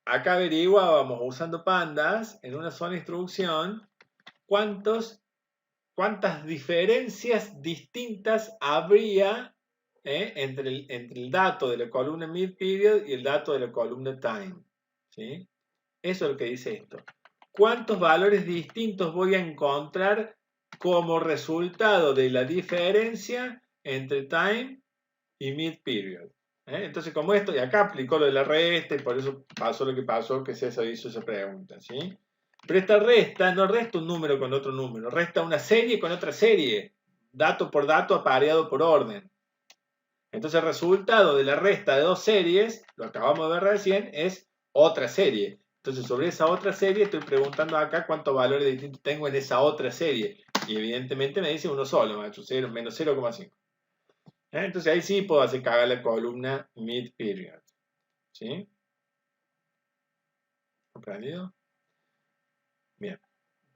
acá averiguábamos usando pandas en una sola instrucción cuántas diferencias distintas habría entre el dato de la columna mid-period y el dato de la columna time. ¿Sí? Eso es lo que dice esto. ¿Cuántos valores distintos voy a encontrar como resultado de la diferencia entre time y mid-period? Entonces, como esto, y acá aplicó lo de la resta, y por eso pasó lo que pasó, que César hizo esa pregunta, ¿sí? Pero esta resta no resta un número con otro número, resta una serie con otra serie, dato por dato apareado por orden. Entonces, el resultado de la resta de dos series, lo acabamos de ver recién, es otra serie. Entonces, sobre esa otra serie, estoy preguntando acá cuántos valores distintos tengo en esa otra serie. Y evidentemente me dice uno solo, macho, menos 0,5. Entonces ahí sí puedo hacer cagar la columna mid-period. ¿Sí? ¿Comprendido?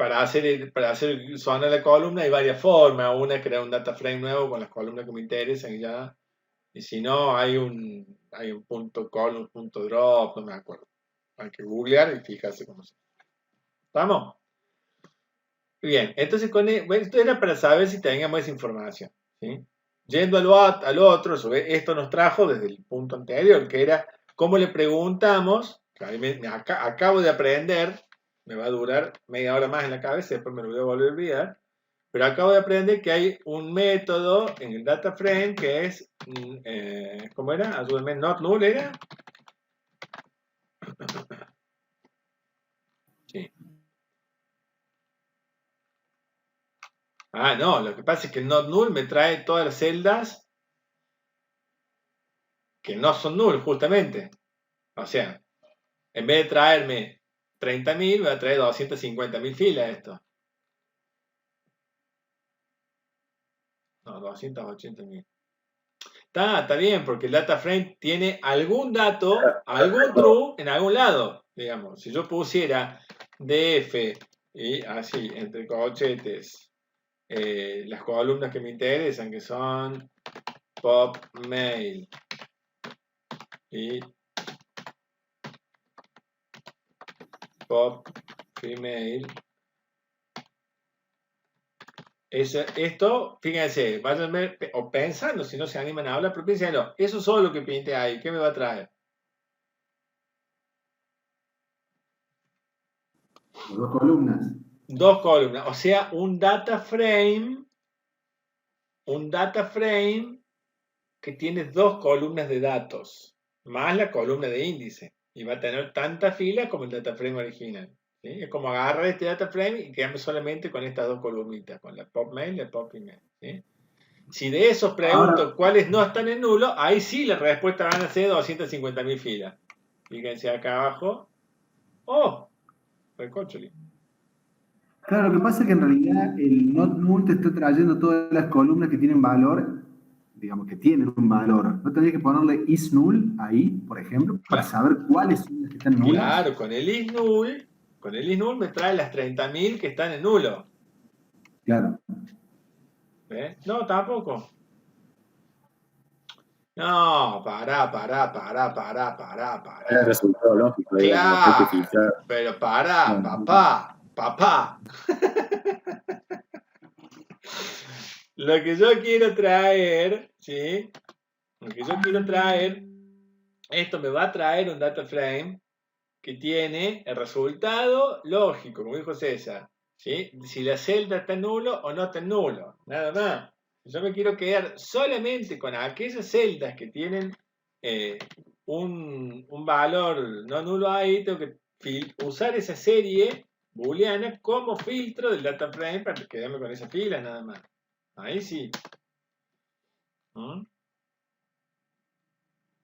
para hacer sonar la columna hay varias formas. Una es crear un data frame nuevo con las columnas que me interesan y ya. Y si no, hay un punto column, punto drop, no me acuerdo. Hay que googlear y fijarse cómo se. ¿Estamos? Bien, entonces esto era para saber si teníamos esa información. ¿Sí? Yendo al otro, esto nos trajo desde el punto anterior, que era cómo le preguntamos, que a mí acabo de aprender, me va a durar media hora más en la cabeza, después me lo voy a volver a olvidar, pero acabo de aprender que hay un método en el data frame que es, ¿cómo era? Ayúdenme, not null era. Sí. Ah, no, lo que pasa es que el not null me trae todas las celdas que no son null, justamente. O sea, en vez de traerme 30.000, me va a traer 250.000 filas esto. No, 280.000. Está bien, porque el data frame tiene algún dato, algún true en algún lado. Digamos, si yo pusiera df y así, entre corchetes, las columnas que me interesan, que son pop mail y pop female. Esto, fíjense, vayan o pensando, si no se animan a hablar, pero piénsenlo, eso es solo lo que pinte ahí, ¿qué me va a traer? Dos columnas. Dos columnas, o sea, un data frame que tiene dos columnas de datos, más la columna de índice, y va a tener tanta fila como el data frame original. ¿Sí? Es como agarrar este data frame y quedarme solamente con estas dos columnitas, con la pop mail y la pop email. ¿Sí? Si de esos pregunto Ahora, cuáles no están en nulo, ahí sí la respuesta van a ser 250.000 filas. Fíjense acá abajo. ¡Oh! Recorcholi. claro, lo que pasa es que en realidad el not null te está trayendo todas las columnas que tienen valor, digamos que tienen un valor. ¿No tendrías que ponerle is null ahí, por ejemplo, para saber cuáles son las que están nulas? Claro, con el is null me trae las 30.000 que están en nulo. Claro. ¿Ves? No, tampoco. No, pará. Es el resultado lógico, digamos, hay que Claro, filtrar. pero pará, Bueno, papá. Lo que yo quiero traer, ¿sí? Esto me va a traer un data frame que tiene el resultado lógico, como dijo César, ¿sí? Si la celda está en nulo o no está en nulo, nada más. Yo me quiero quedar solamente con aquellas celdas que tienen un valor no nulo ahí, tengo que usar esa serie booleana como filtro del data frame para quedarme con esa fila nada más. Ahí sí. ¿Mm?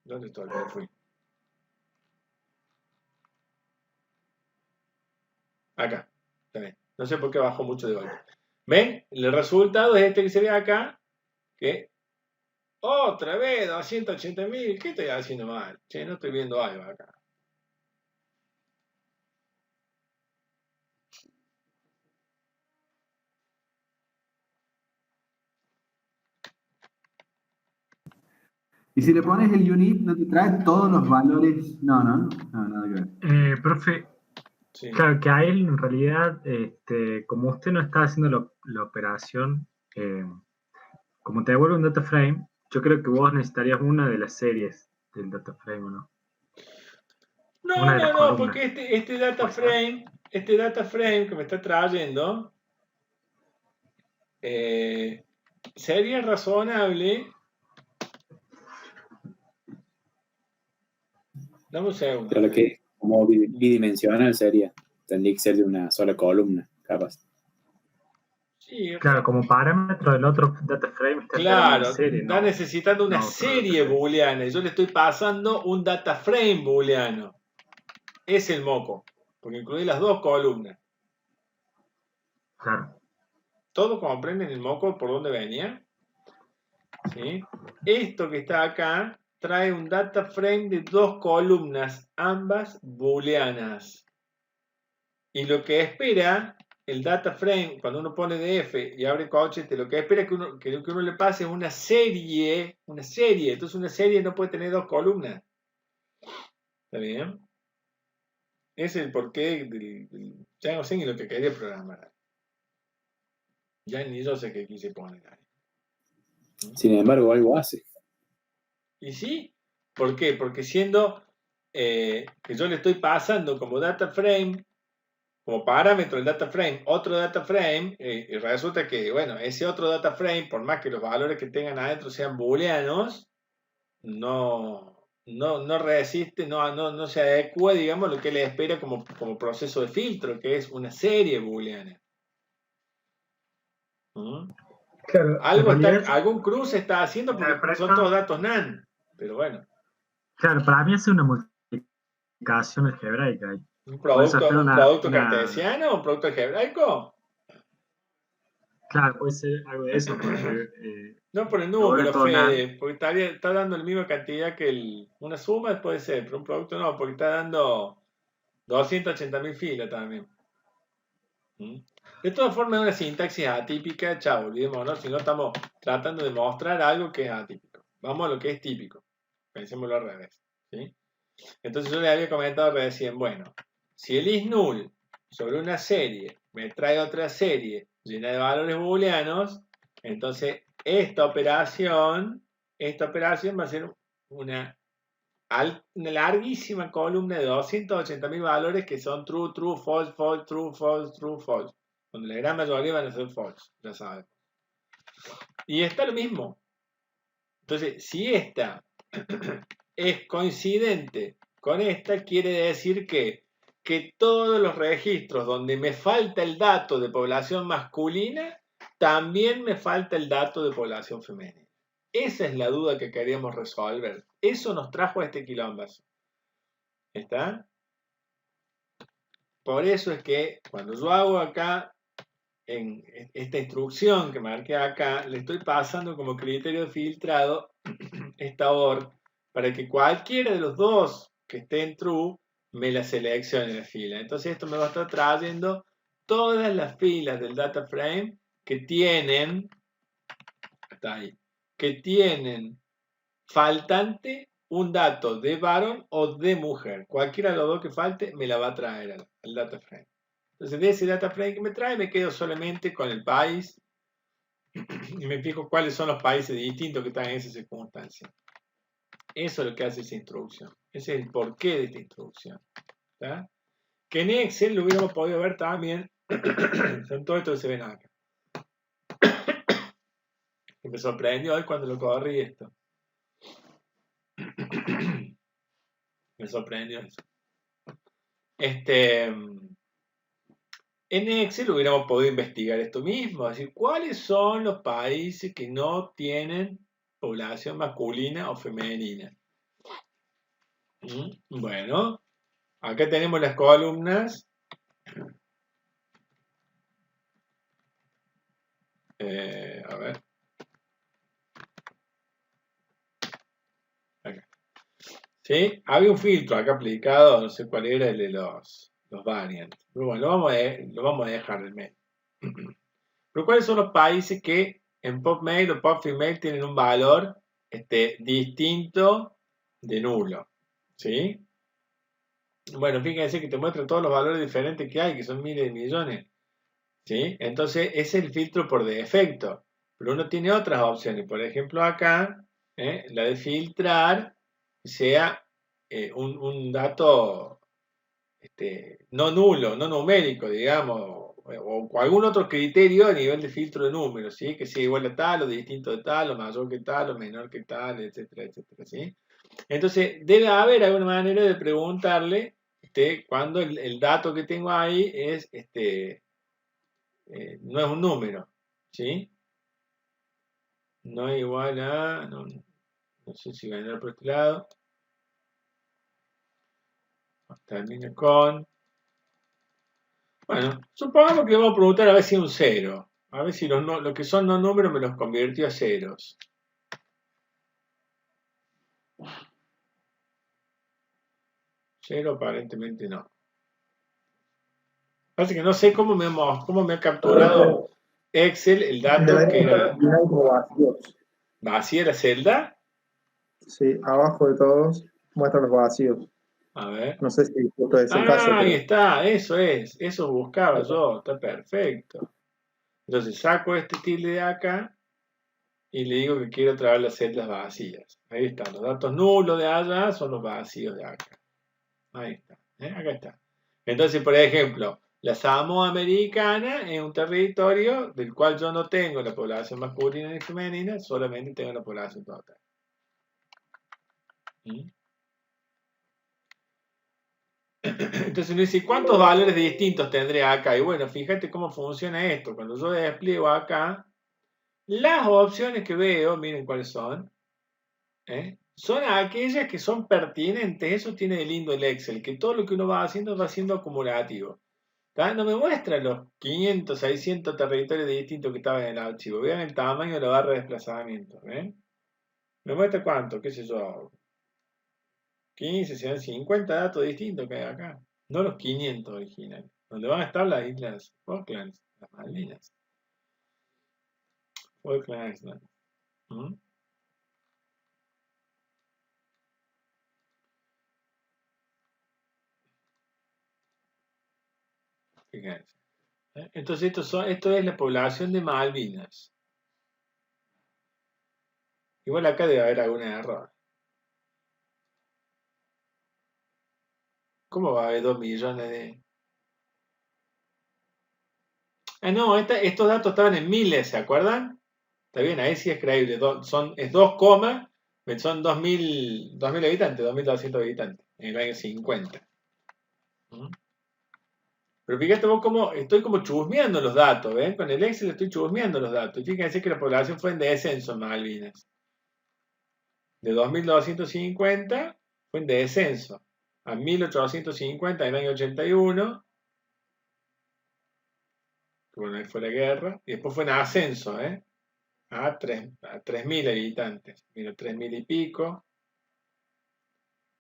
¿Dónde estoy? ¿Dónde fui? Acá. Está bien. No sé por qué bajó mucho de golpe. ¿Ven? El resultado es este que se ve acá. Que otra vez 280.000. ¿Qué estoy haciendo mal? Che, no estoy viendo algo acá. Y si le pones el unit, ¿no te trae todos los valores? No, nada que ver. Profe, Sí. claro que a él en realidad, como usted no está haciendo la operación, como te devuelve un data frame, yo creo que vos necesitarías una de las series del data frame, ¿no? Una de las No, columnas. porque este data ¿Puede ser? frame que me está trayendo sería razonable. Dame un segundo. pero lo que como bidimensional sería, tendría que ser de una sola columna, capaz. Sí, Claro, como parámetro del otro data frame está claro, una serie, está ¿no? necesitando una No, serie booleana y yo le estoy pasando un data frame booleano. Es el moco, porque incluye las dos columnas. Claro. ¿Todos comprenden el moco por dónde venía? ¿Sí? Esto que está acá trae un data frame de dos columnas, ambas booleanas. Y lo que espera el data frame, cuando uno pone df y abre corchete, lo que espera que uno le pase es una serie. Entonces una serie no puede tener dos columnas. ¿Está bien? Ese es el porqué ya no sé ni lo que quería programar. Ya ni yo sé qué quise poner ahí. Sin embargo, algo hace. Y sí, ¿por qué? Porque siendo que yo le estoy pasando como data frame, como parámetro el data frame, otro data frame, y resulta que, bueno, ese otro data frame, por más que los valores que tengan adentro sean booleanos, no resiste, no se adecua, digamos, lo que le espera como proceso de filtro, que es una serie booleana. ¿Mm? Claro, en realidad, Algún cruce está haciendo porque son todos datos NaN, pero bueno. claro, para mí es una multiplicación algebraica. ¿Un Por eso espero producto cartesiano o un producto algebraico? Claro, puede ser algo de eso, porque No por el lo vuelve número, todo NaN. Fede, porque está dando la misma cantidad que una suma puede ser, pero un producto no, porque está dando 280.000 filas también. ¿Mm? De todas formas, es una sintaxis atípica, chao, olvidémonos, si no estamos tratando de mostrar algo que es atípico. Vamos a lo que es típico. Pensémoslo al revés. ¿Sí? Entonces yo le había comentado recién, bueno, si el is null sobre una serie me trae otra serie llena de valores booleanos, entonces esta operación va a ser una larguísima columna de 280.000 valores que son true, true, false, false, true, false, true, false. Donde la gran mayoría van a ser false, ya saben. Y está lo mismo. Entonces, si esta es coincidente con esta, quiere decir que todos los registros donde me falta el dato de población masculina, también me falta el dato de población femenina. Esa es la duda que queríamos resolver. Eso nos trajo a este quilombazo. ¿Está? Por eso es que cuando yo hago acá, en esta instrucción que marqué acá, le estoy pasando como criterio de filtrado esta OR para que cualquiera de los dos que esté en true me la seleccione la fila. Entonces esto me va a estar trayendo todas las filas del data frame que tienen, hasta ahí, que tienen faltante un dato de varón o de mujer. Cualquiera de los dos que falte me la va a traer al data frame. Entonces de ese data frame que me trae me quedo solamente con el país y me fijo cuáles son los países distintos que están en esa circunstancia. Eso es lo que hace esa introducción. Ese es el porqué de esta introducción. ¿Tá? Que en Excel lo hubiéramos podido ver también. Son todo esto que se ven acá. Me sorprendió hoy cuando lo corrí esto. Me sorprendió eso. En Excel hubiéramos podido investigar esto mismo, es decir, cuáles son los países que no tienen población masculina o femenina. Bueno, acá tenemos las columnas. A ver. Acá. ¿Sí? Había un filtro acá aplicado, no sé cuál era el de los variants. Pero bueno, lo vamos a dejar en medio. Pero ¿cuáles son los países que en PubMail o PubFemale tienen un valor distinto de nulo? ¿Sí? Bueno, fíjense que te muestra todos los valores diferentes que hay, que son miles de millones. ¿Sí? Entonces, ese es el filtro por defecto. Pero uno tiene otras opciones. Por ejemplo, acá, la de filtrar sea un dato no nulo, no numérico, digamos, o algún otro criterio a nivel de filtro de números, ¿sí? Que sea igual a tal, o distinto de tal, o mayor que tal, o menor que tal, etcétera, etcétera, ¿sí? Entonces, debe haber alguna manera de preguntarle cuando el dato que tengo ahí es, no es un número, ¿sí? No es igual a, no sé si va a ir por este lado, termina con, bueno, supongamos que le vamos a preguntar a ver si es un 0, a ver si lo que son no números me los convirtió a ceros. Cero aparentemente no. Parece que no sé cómo me ha capturado Excel el dato que Deberían estar era combinados como vacíos. vacía la celda. Sí, abajo de todos muestran los vacíos. A ver. No sé si justo es el caso, Ahí pero está, eso buscaba yo, está perfecto. Entonces saco este tilde de acá y le digo que quiero traer las celdas vacías. Ahí están, los datos nulos de allá son los vacíos de acá. Ahí está, acá está. Entonces, por ejemplo, la Samoa Americana es un territorio del cual yo no tengo la población masculina ni femenina, solamente tengo la población total. ¿Mm? Entonces uno dice, ¿cuántos valores distintos tendré acá? Y bueno, fíjate cómo funciona esto. Cuando yo despliego acá, las opciones que veo, miren cuáles son, son aquellas que son pertinentes. Eso tiene de lindo el Excel, que todo lo que uno va siendo acumulativo. ¿Tá? No me muestra los 500, 600 territorios distintos que estaban en el archivo. Vean el tamaño de la barra de desplazamiento. Me muestra cuánto, qué sé yo, 15, 50 datos distintos que hay acá. No los 500 originales. Donde van a estar las islas Falklands, las Malvinas. Falkland Island. ¿Mm? Fíjense. Entonces esto es la población de Malvinas. Igual acá debe haber algún error. ¿Cómo va a haber 2 millones de...? Ah, no, estos datos estaban en miles, ¿se acuerdan? Está bien, ahí sí es creíble. Es 2, son 2.000 habitantes, 2.200 habitantes, en el año 50. ¿Mm? Pero fíjate vos cómo estoy como chusmeando los datos, ¿ven? Con el Excel estoy chusmeando los datos. Y fíjense que la población fue en descenso en Malvinas. De 2.250 fue en descenso a 1.850 en el año 81. Que bueno, ahí fue la guerra. Y después fue en ascenso, a 3.000 habitantes. Mira, 3.000 y pico.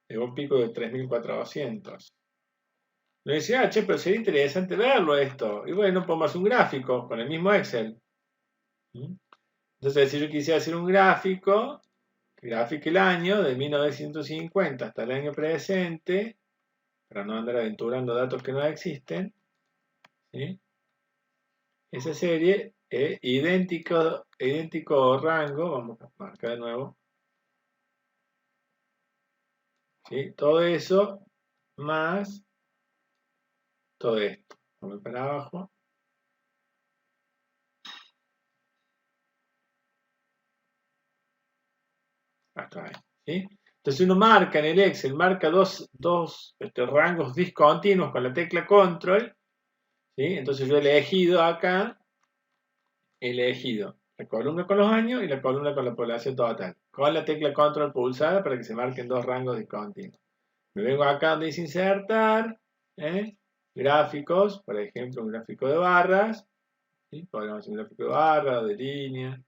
Llegó un pico de 3.400. Le decía, che, pero sería interesante verlo esto. Y bueno, ponemos un gráfico con el mismo Excel. ¿Mm? Entonces, si yo quisiera hacer un gráfico, que grafique el año de 1950 hasta el año presente, para no andar aventurando datos que no existen, ¿sí? Esa serie es idéntico rango, vamos a marcar de nuevo, ¿sí? Todo eso más todo esto. Vamos para abajo. Acá hay, ¿sí? Entonces uno marca en el Excel, marca dos rangos discontinuos con la tecla Control, ¿sí? Entonces yo he elegido acá, la columna con los años y la columna con la población total, con la tecla Control pulsada para que se marquen dos rangos discontinuos. Me vengo acá donde dice insertar, gráficos, por ejemplo un gráfico de barras, ¿sí? Podemos hacer un gráfico de barras o de línea.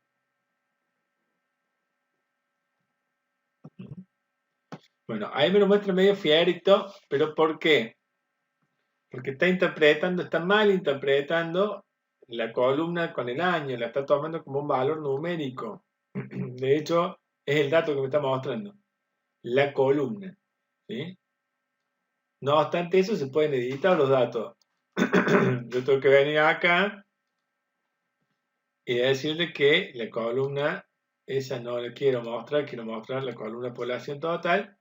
Bueno, ahí me lo muestra medio fierito, pero ¿por qué? Porque está mal interpretando la columna con el año, la está tomando como un valor numérico. De hecho, es el dato que me está mostrando, la columna, ¿sí? No obstante eso, se pueden editar los datos. Yo tengo que venir acá y decirle que la columna, esa no la quiero mostrar la columna población total.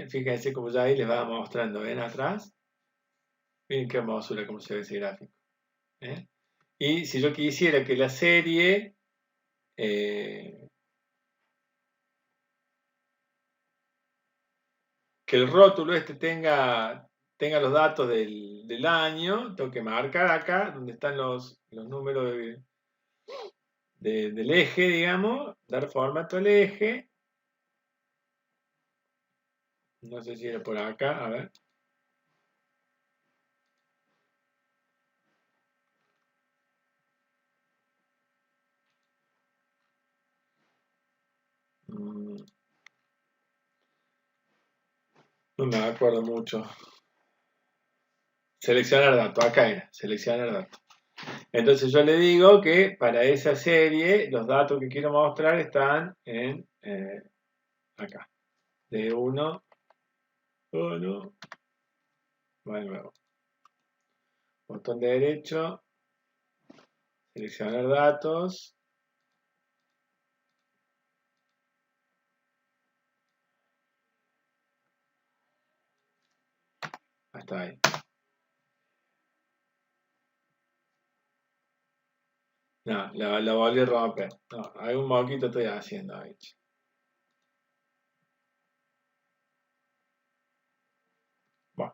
Fíjense como ya ahí les va mostrando, ¿ven atrás? Miren qué hermosura cómo se ve ese gráfico. Y si yo quisiera que la serie que el rótulo tenga los datos del año, tengo que marcar acá donde están los números del eje, digamos, dar formato al eje. No sé si era por acá, a ver. No me acuerdo mucho. Seleccionar datos, acá era, seleccionar datos. Entonces yo le digo que para esa serie los datos que quiero mostrar están en acá. De 1, va de nuevo. Botón derecho, seleccionar datos. Hasta ahí. No, la volví a romper. No, hay un moquito estoy haciendo ahí. Bueno,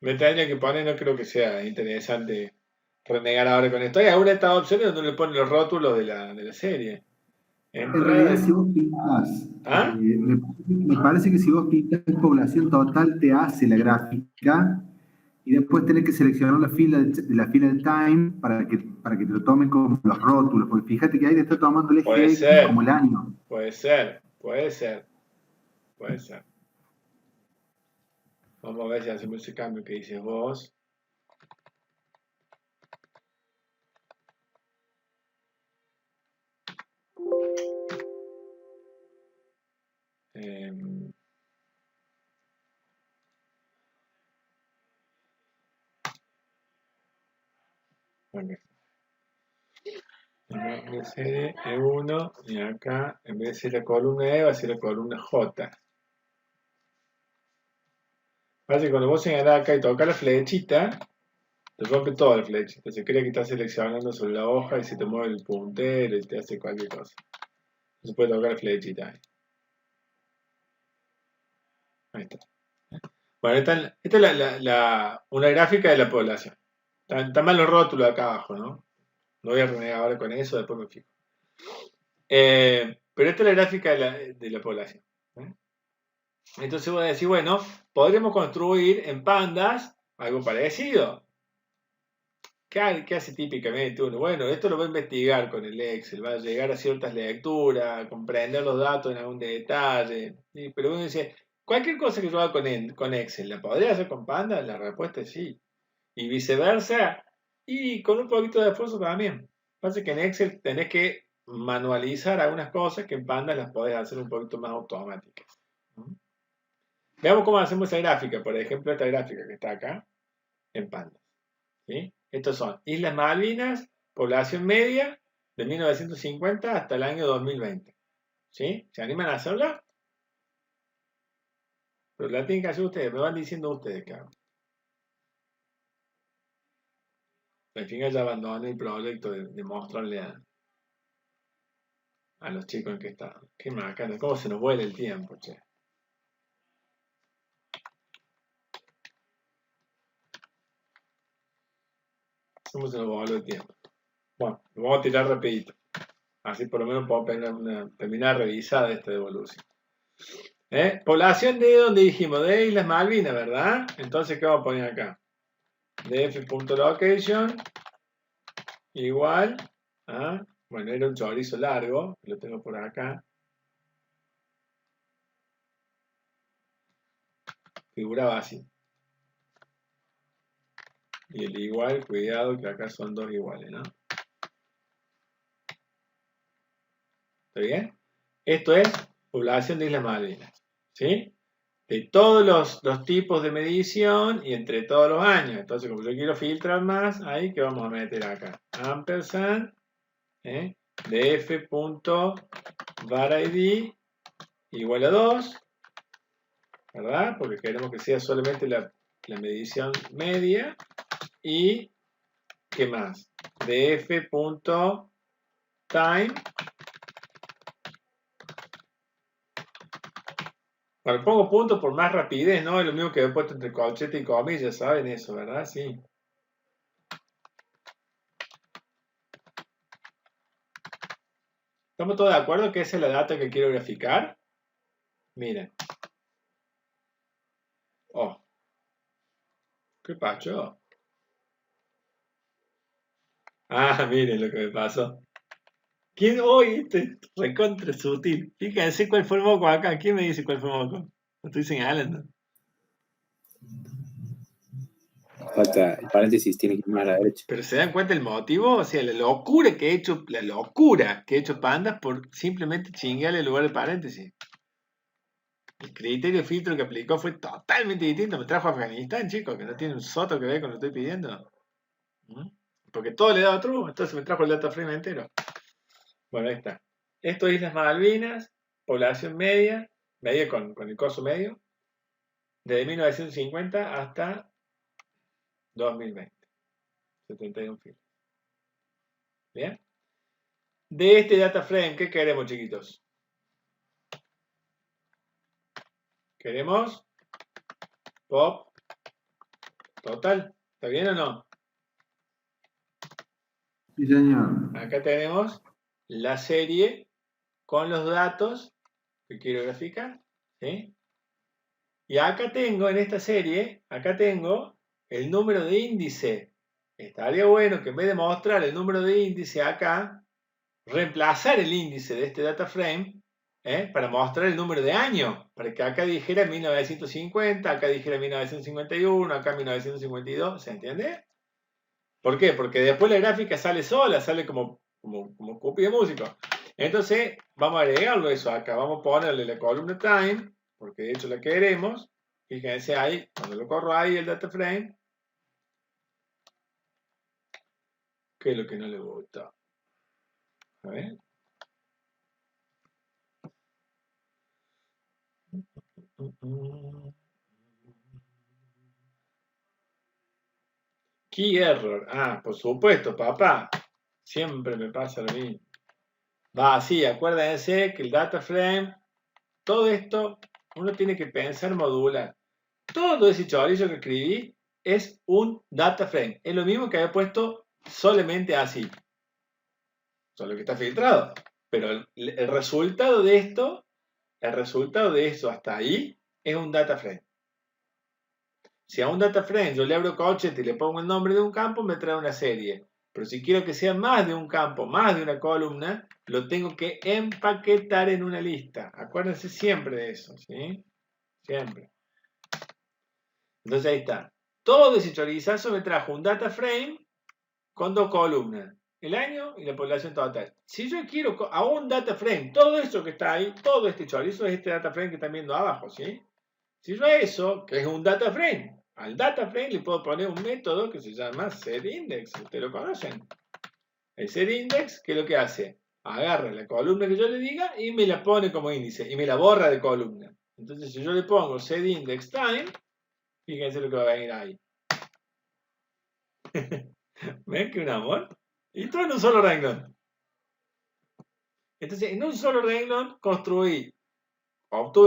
me tendría que poner, no creo que sea interesante renegar ahora con esto. Hay alguna de estas opciones donde le ponen los rótulos de la serie. En realidad, si vos pintas, ¿Ah? me parece que si vos pintas población total, te hace la gráfica y después tenés que seleccionar la fila del time para que te lo tomen como los rótulos, porque fíjate que ahí te está tomando el Puede eje ser. X como el año. Puede ser. Vamos a ver si hacemos ese cambio que dices vos. Okay. En vez de ser E1 y acá, en vez de ser la columna E, va a ser la columna J. Pasa que cuando vos señalás acá y tocas la flechita, te rompe toda la flechita. Se cree que estás seleccionando sobre la hoja y se te mueve el puntero y te hace cualquier cosa. No se puede tocar la flechita ahí. Ahí está. Bueno, esta es una gráfica de la población. Está mal los rótulos acá abajo, ¿no? No voy a renegar ahora con eso, después me fijo. Pero esta es la gráfica de la población. Entonces voy a decir, bueno, podremos construir en pandas algo parecido. ¿Qué hace típicamente uno? Bueno, esto lo va a investigar con el Excel, va a llegar a ciertas lecturas, comprender los datos en algún detalle. ¿Sí? Pero uno dice, cualquier cosa que yo haga con Excel, ¿la podría hacer con pandas? La respuesta es sí. Y viceversa, y con un poquito de esfuerzo también. Pasa que en Excel tenés que manualizar algunas cosas que en pandas las podés hacer un poquito más automáticas. Veamos cómo hacemos esa gráfica. Por ejemplo, esta gráfica que está acá, en pandas. ¿Sí? Estos son Islas Malvinas, población media, de 1950 hasta el año 2020. ¿Sí? ¿Se animan a hacerla? Pero la tienen que hacer ustedes, me van diciendo ustedes que hagan. Al final ya abandoné el proyecto de mostrarle a los chicos en que están. Qué macana, cómo se nos vuela el tiempo, che. ¿Cómo se nos voló el tiempo? Bueno, lo vamos a tirar rapidito. Así por lo menos puedo terminar revisada esta devolución. Población de donde dijimos, de Islas Malvinas, ¿verdad? Entonces, ¿qué vamos a poner acá? df.location igual a, bueno, era un chorizo largo, lo tengo por acá. Figuraba así. Y el igual, cuidado que acá son dos iguales, ¿no? ¿Está bien? Esto es población de Islas Malvinas, ¿sí? De todos los tipos de medición y entre todos los años. Entonces, como yo quiero filtrar más, ahí que vamos a meter acá. Ampersand, df.varID igual a 2, ¿verdad? Porque queremos que sea solamente la medición media. Y, ¿qué más? df.time Bueno, pongo punto por más rapidez, ¿no? Es lo mismo que he puesto entre corchete y comillas, ¿saben eso, verdad? Sí. ¿Estamos todos de acuerdo que esa es la data que quiero graficar? Miren. Oh. ¿Qué pasó? Ah, miren lo que me pasó. ¿Quién hoy? Este recontra sutil. Fíjense cuál fue el moco acá. ¿Quién me dice cuál fue el moco? Lo estoy señalando. Falta el paréntesis, tiene que ir más a la derecha. Pero ¿se dan cuenta el motivo? O sea, la locura que he hecho Pandas por simplemente chingarle el lugar de paréntesis. El criterio filtro que aplicó fue totalmente distinto. Me trajo a Afganistán, chicos, que no tiene un soto que ver con lo que estoy pidiendo. ¿Mm? Porque todo le daba true, entonces me trajo el data frame entero. Bueno, ahí está. Esto es Islas Malvinas, población media con el costo medio, desde 1950 hasta 2020. 71 filas. ¿Bien? De este data frame, ¿qué queremos, chiquitos? ¿Queremos? Pop. Total. ¿Está bien o no? Sí, señor. Acá tenemos la serie con los datos que quiero graficar. ¿Sí? Y acá tengo, en esta serie, acá tengo el número de índice. Estaría bueno que en vez de mostrar el número de índice acá, reemplazar el índice de este data frame para mostrar el número de año. Para que acá dijera 1950, acá dijera 1951, acá 1952. ¿Se entiende? ¿Por qué? Porque después la gráfica sale sola, sale como copia de música. Entonces, vamos a agregarlo eso acá. Vamos a ponerle la columna time, porque de hecho la queremos. Fíjense ahí, cuando lo corro ahí el data frame, ¿qué es lo que no le gusta? A ver. Key error. Ah, por supuesto, papá. Siempre me pasa lo mismo. Va, sí, acuérdense que el data frame, todo esto, uno tiene que pensar modular. Todo ese chorizo que escribí es un data frame. Es lo mismo que había puesto solamente así. Solo que está filtrado. Pero el resultado de esto, hasta ahí, es un data frame. Si a un data frame yo le abro corchete y le pongo el nombre de un campo, me trae una serie. Pero si quiero que sea más de un campo, más de una columna, lo tengo que empaquetar en una lista. Acuérdense siempre de eso, ¿sí? Siempre. Entonces ahí está. Todo ese chorizazo me trajo un data frame con dos columnas. El año y la población total. Si yo quiero a un data frame, todo eso que está ahí, todo este chorizo es este data frame que están viendo abajo, ¿sí? Si yo a eso, que es un data frame, al data frame le puedo poner un método que se llama setIndex. ¿Ustedes lo conocen? El setIndex, ¿qué es lo que hace? Agarra la columna que yo le diga y me la pone como índice y me la borra de columna. Entonces, si yo le pongo setIndex time, fíjense lo que va a venir ahí. ¿Ven que un amor? Y todo en un solo renglón. Entonces, en un solo renglón obtuve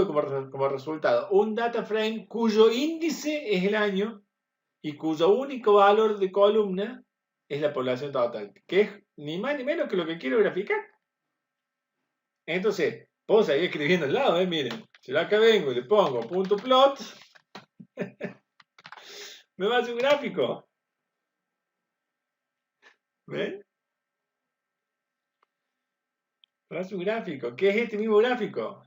como resultado un data frame cuyo índice es el año y cuyo único valor de columna es la población total, que es ni más ni menos que lo que quiero graficar. Entonces, puedo seguir escribiendo al lado, miren. Si yo acá vengo y le pongo punto plot, me va a hacer un gráfico. ¿Ven? Me hace un gráfico. ¿Qué es este mismo gráfico?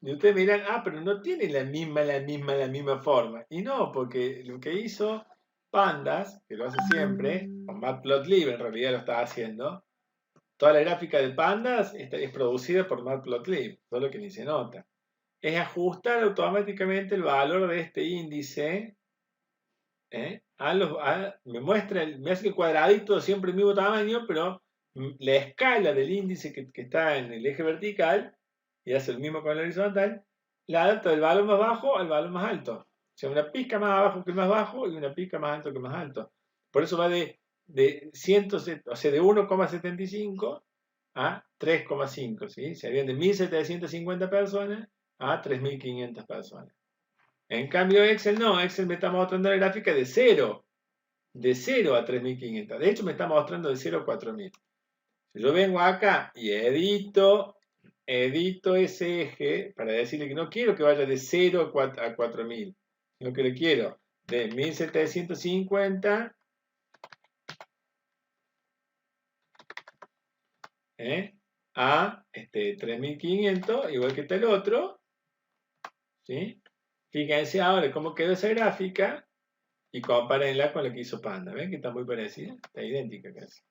Y ustedes me dirán, pero no tiene la misma forma. Y no, porque lo que hizo Pandas, que lo hace siempre, con Matplotlib en realidad lo está haciendo, toda la gráfica de Pandas es producida por Matplotlib, solo que ni se nota. Es ajustar automáticamente el valor de este índice, me hace el cuadradito siempre el mismo tamaño, pero la escala del índice que está en el eje vertical, y hace el mismo con el horizontal, la adapta del valor más bajo al valor más alto. O sea, una pizca más abajo que el más bajo y una pizca más alto que el más alto. Por eso va de 1,75 a 3,5, ¿sí? Se habían de 1.750 personas a 3.500 personas. En cambio Excel no, Excel me está mostrando la gráfica de 0 a 3.500. De hecho me está mostrando de 0 a 4.000. Si yo vengo acá y edito ese eje para decirle que no quiero que vaya de 0 a 4.000, sino que le quiero de 1.750 a 3.500, igual que está el otro, ¿sí? Fíjense ahora cómo quedó esa gráfica. y compárenla con la que hizo Panda. ¿Ven que está muy parecida? Está idéntica casi.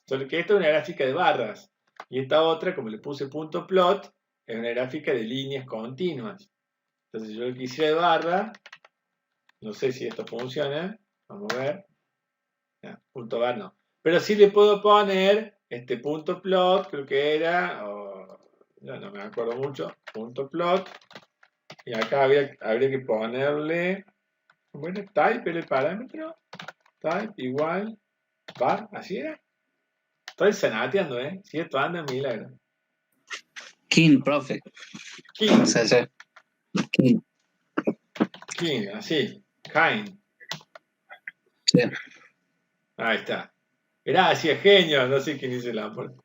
Solo que esta es una gráfica de barras. Y esta otra, como le puse punto plot, es una gráfica de líneas continuas. Entonces yo lo que hice de barra, no sé si esto funciona. Vamos a ver. No, punto bar no. Pero sí le puedo poner este punto plot, creo que era, no me acuerdo mucho, punto plot. Y acá habría que ponerle, bueno, type era el parámetro. Type igual bar, así era. Estoy sanateando, si esto anda en milagro. King, profe. King, Sí, sí. King. King, así. Kind. Sí. Ahí está. Gracias, genio. No sé quién hizo el amor.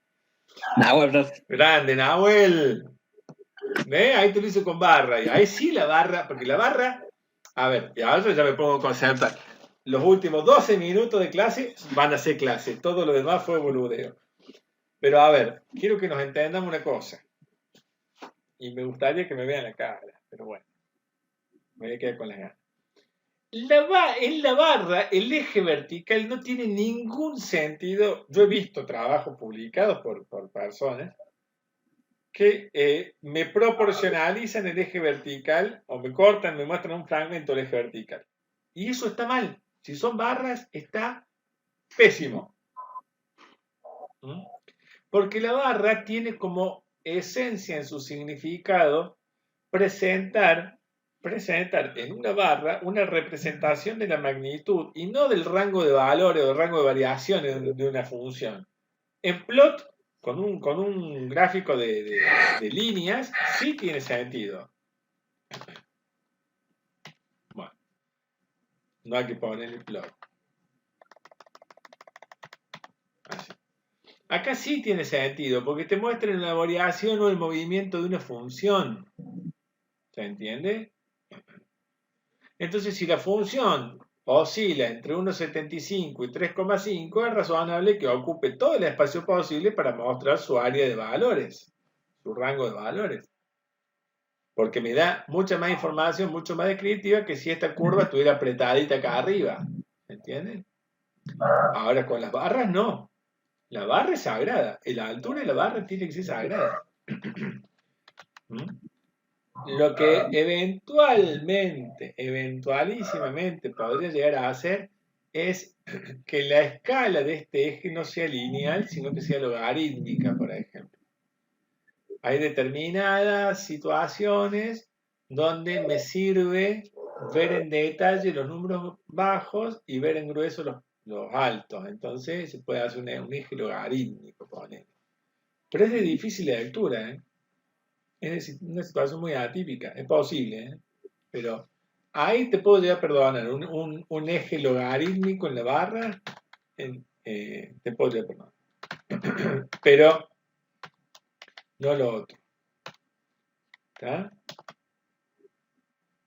Nahuel, profe. Grande, Nahuel. Ahí te lo hice con barra. Y ahí sí la barra, porque la barra. A ver, y ahora ya me pongo conceptual. Los últimos 12 minutos de clase van a ser clase. Todo lo demás fue boludeo. Pero a ver, quiero que nos entendamos una cosa. Y me gustaría que me vean la cara. Pero bueno, me voy a quedar con las ganas. En la barra, el eje vertical no tiene ningún sentido. Yo he visto trabajos publicados por personas que me proporcionalizan el eje vertical o me cortan, me muestran un fragmento del eje vertical. Y eso está mal. Si son barras, está pésimo. Porque la barra tiene como esencia en su significado presentar en una barra una representación de la magnitud y no del rango de valores o del rango de variaciones de una función. En plot, con un gráfico de líneas, sí tiene sentido. Bueno, no hay que poner el plot. Así. Acá sí tiene sentido, porque te muestran la variación o el movimiento de una función. ¿Se entiende? Entonces, si la función oscila entre 1,75 y 3,5, es razonable que ocupe todo el espacio posible para mostrar su área de valores, su rango de valores. Porque me da mucha más información, mucho más descriptiva que si esta curva estuviera apretadita acá arriba. ¿Se entiende? Ahora, con las barras no. La barra es sagrada. La altura de la barra tiene que ser sagrada. Lo que eventualísimamente podría llegar a hacer es que la escala de este eje no sea lineal, sino que sea logarítmica, por ejemplo. Hay determinadas situaciones donde me sirve ver en detalle los números bajos y ver en grueso los altos. Entonces se puede hacer un eje logarítmico, ponele. Pero es de difícil lectura, Es decir, una situación muy atípica. Es posible, pero ahí te puedo llegar a perdonar. Un eje logarítmico en la barra, te puedo llegar a perdonar. Pero no lo otro. ¿Está?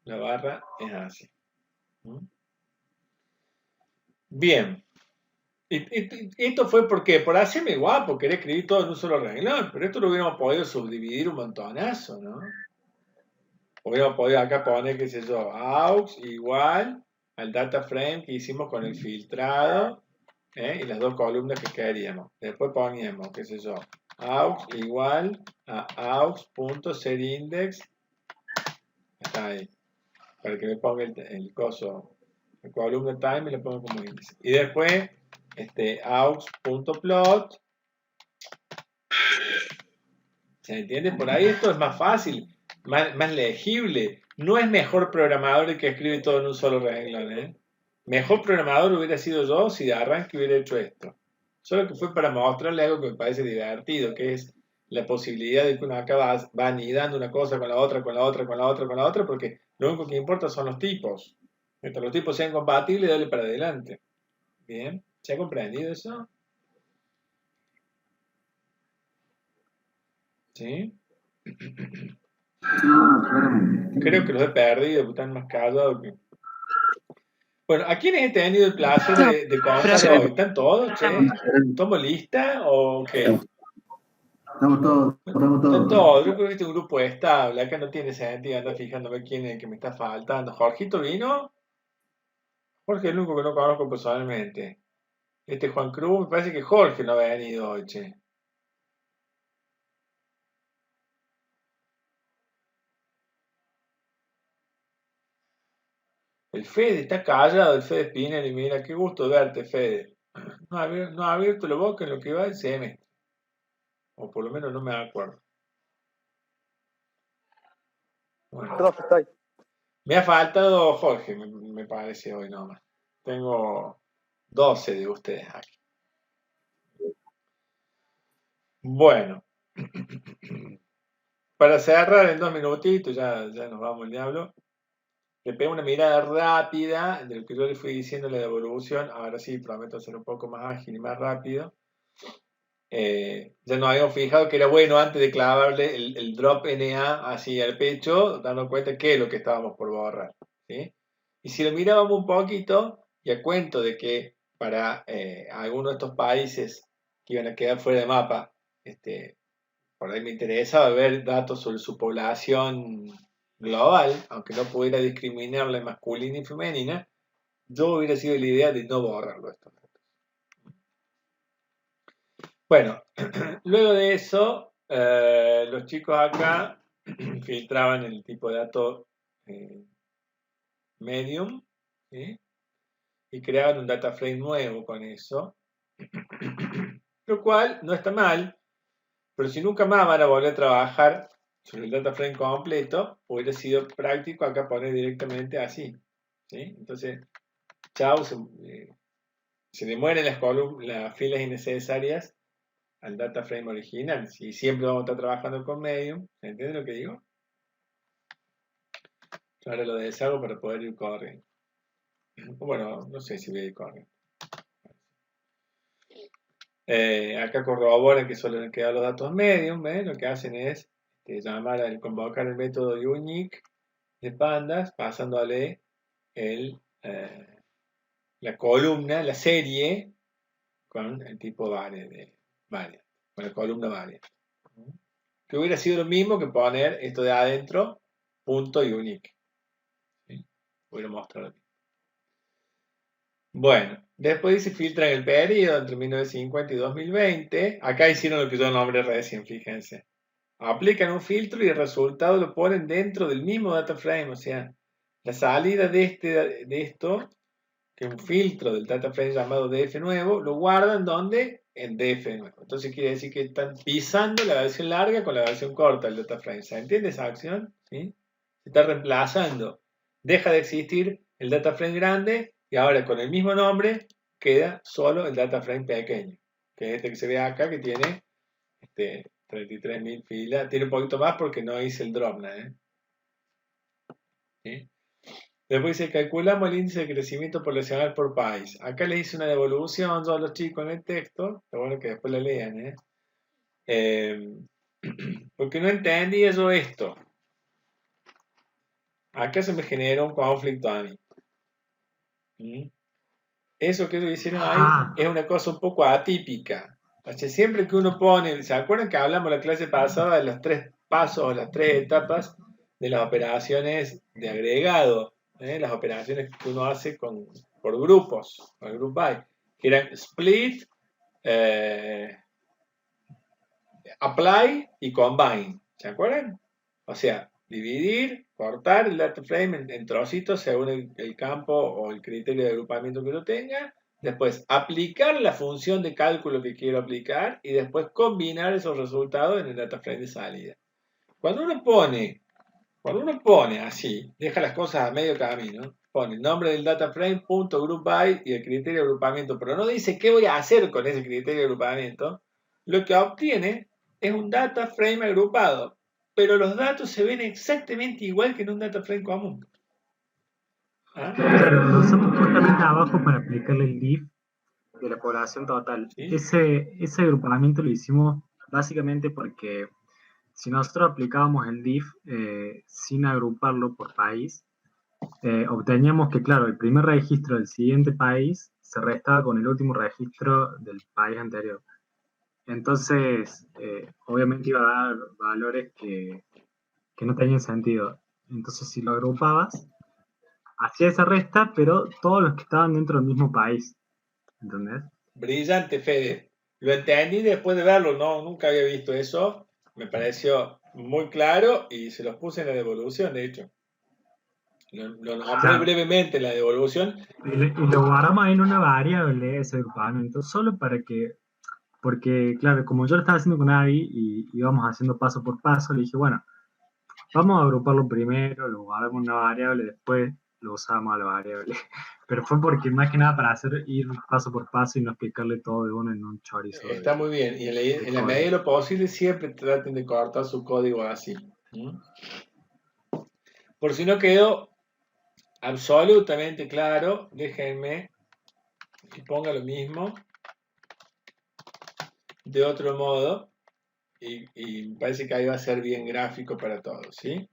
La barra es así. Bien. Esto fue porque por hacerme guapo, quería escribir todo en un solo renglón, pero esto lo hubiéramos podido subdividir un montonazo, ¿no? Hubiéramos podido acá poner, qué sé yo, aux igual al data frame que hicimos con el filtrado, y las dos columnas que queríamos. Después poníamos, qué sé yo, aux igual a aux.setIndex. Está ahí. Para que me ponga el coso, la columna time y le pongo como índice. Y después aux.plot. ¿Se entiende? Por ahí esto es más fácil, más legible. No es mejor programador el que escribe todo en un solo renglón, Mejor programador hubiera sido yo si de arranque hubiera hecho esto. Solo que fue para mostrarle algo que me parece divertido, que es la posibilidad de que uno acá va anidando una cosa con la otra, con la otra, con la otra, con la otra, porque lo único que importa son los tipos. Mientras los tipos sean compatibles, dale para adelante. Bien, ¿se ha comprendido eso? ¿Sí? Creo que los he perdido, porque están más callados que... Bueno, ¿a quiénes he tenido el placer de conocer hoy? ¿Están todos, che? ¿Tomo lista o qué? Estamos todos. Están todos. Yo creo que este es un grupo estable. Acá no tiene sentido andar fijándome quién es el que me está faltando. ¿Jorgito vino? Jorge es el único que no conozco personalmente. Este Juan Cruz, me parece que Jorge no ha venido hoy, che. El Fede está callado, el Fede Spinelli, mira, qué gusto verte, Fede. No ha abierto la boca en lo que va el semestre. O por lo menos no me acuerdo. Bueno, Profe, estoy. me ha faltado Jorge, me parece hoy nomás. Tengo 12 de ustedes aquí. Bueno, para cerrar en 2 minutitos, ya nos vamos al diablo. Le pego una mirada rápida de lo que yo le fui diciendo la devolución. Ahora sí, prometo ser un poco más ágil y más rápido. Ya nos habíamos fijado que era bueno antes de clavarle el drop NA así al pecho, darnos cuenta qué es lo que estábamos por borrar, ¿sí? Y si lo mirábamos un poquito, y a cuento de que para algunos de estos países que iban a quedar fuera de mapa, por ahí me interesaba ver datos sobre su población global, aunque no pudiera discriminarla en masculina y femenina, yo hubiera sido la idea de no borrarlo esto. Bueno, luego de eso, los chicos acá filtraban el tipo de dato medium, ¿sí? Y creaban un data frame nuevo con eso, lo cual no está mal, pero si nunca más van a volver a trabajar sobre el data frame completo, hubiera sido práctico acá poner directamente así, ¿sí? Entonces, chao, se le mueren las filas innecesarias al data frame original. Si siempre vamos a estar trabajando con Medium, ¿se entiende lo que digo? Ahora lo deshago para poder ir corriendo. Bueno, no sé si voy a ir corriendo. Acá corroboran que solo han quedado los datos Medium, ¿ven? Lo que hacen es convocar el método unique de pandas, pasándole la columna, la serie, con el tipo variant, con la columna variant. Que hubiera sido lo mismo que poner esto de adentro, punto unique. ¿Sí? Voy a mostrar aquí. Bueno, después dice filtra en el periodo entre 1950 y 2020. Acá hicieron lo que yo nombré recién, fíjense. Aplican un filtro y el resultado lo ponen dentro del mismo data frame. O sea, la salida de esto, que es un filtro del data frame llamado DF nuevo, lo guardan ¿dónde? En DF nuevo. Entonces quiere decir que están pisando la versión larga con la versión corta del data frame. ¿Se entiende esa acción? ¿Sí? Se está reemplazando. Deja de existir el data frame grande y ahora con el mismo nombre queda solo el data frame pequeño, que es este que se ve acá, que tiene 33.000 filas. Tiene un poquito más porque no hice el drop, ¿sí? Después dice, calculamos el índice de crecimiento poblacional por país. Acá les hice una devolución yo a los chicos en el texto. Está bueno que después la lean, porque no entendí yo esto. Acá se me genera un conflicto a mí. Eso que ellos hicieron ahí es una cosa un poco atípica. O sea, siempre que uno pone, ¿se acuerdan que hablamos la clase pasada de los 3 pasos, las 3 etapas de las operaciones de agregado? Las operaciones que uno hace por grupos, por group by, que eran split, apply y combine. ¿Se acuerdan? O sea, dividir, cortar el data frame en trocitos según el campo o el criterio de agrupamiento que lo tenga. Después, aplicar la función de cálculo que quiero aplicar y después combinar esos resultados en el data frame de salida. Cuando uno pone así, deja las cosas a medio camino, pone el nombre del data frame, punto group by y el criterio de agrupamiento, pero no dice qué voy a hacer con ese criterio de agrupamiento, lo que obtiene es un data frame agrupado, pero los datos se ven exactamente igual que en un data frame común. Claro, lo usamos justamente abajo para aplicarle el diff de la población total. ¿Sí? Ese agrupamiento lo hicimos básicamente porque si nosotros aplicábamos el diff sin agruparlo por país, obteníamos que, claro, el primer registro del siguiente país se restaba con el último registro del país anterior. Entonces, obviamente iba a dar valores que no tenían sentido. Entonces, si lo agrupabas, hacía esa resta, pero todos los que estaban dentro del mismo país. ¿Entendés? Brillante, Fede. Lo entendí después de verlo, no, nunca había visto eso. Me pareció muy claro y se los puse en la devolución, de hecho. Lo nombré Claro. brevemente en la devolución. Y lo guardamos ahí en una variable ese grupamiento, solo para que, porque claro, como yo lo estaba haciendo con Abby y íbamos haciendo paso por paso, le dije, bueno, vamos a agruparlo primero, lo guardamos en una variable, después lo usamos a la variable. Pero fue porque más que nada para hacer ir paso por paso y no explicarle todo de uno en un chorizo. Está muy bien. Y en la medida de lo posible siempre traten de cortar su código así. Por si no quedó absolutamente claro, déjenme que ponga lo mismo de otro modo y me parece que ahí va a ser bien gráfico para todos, ¿sí?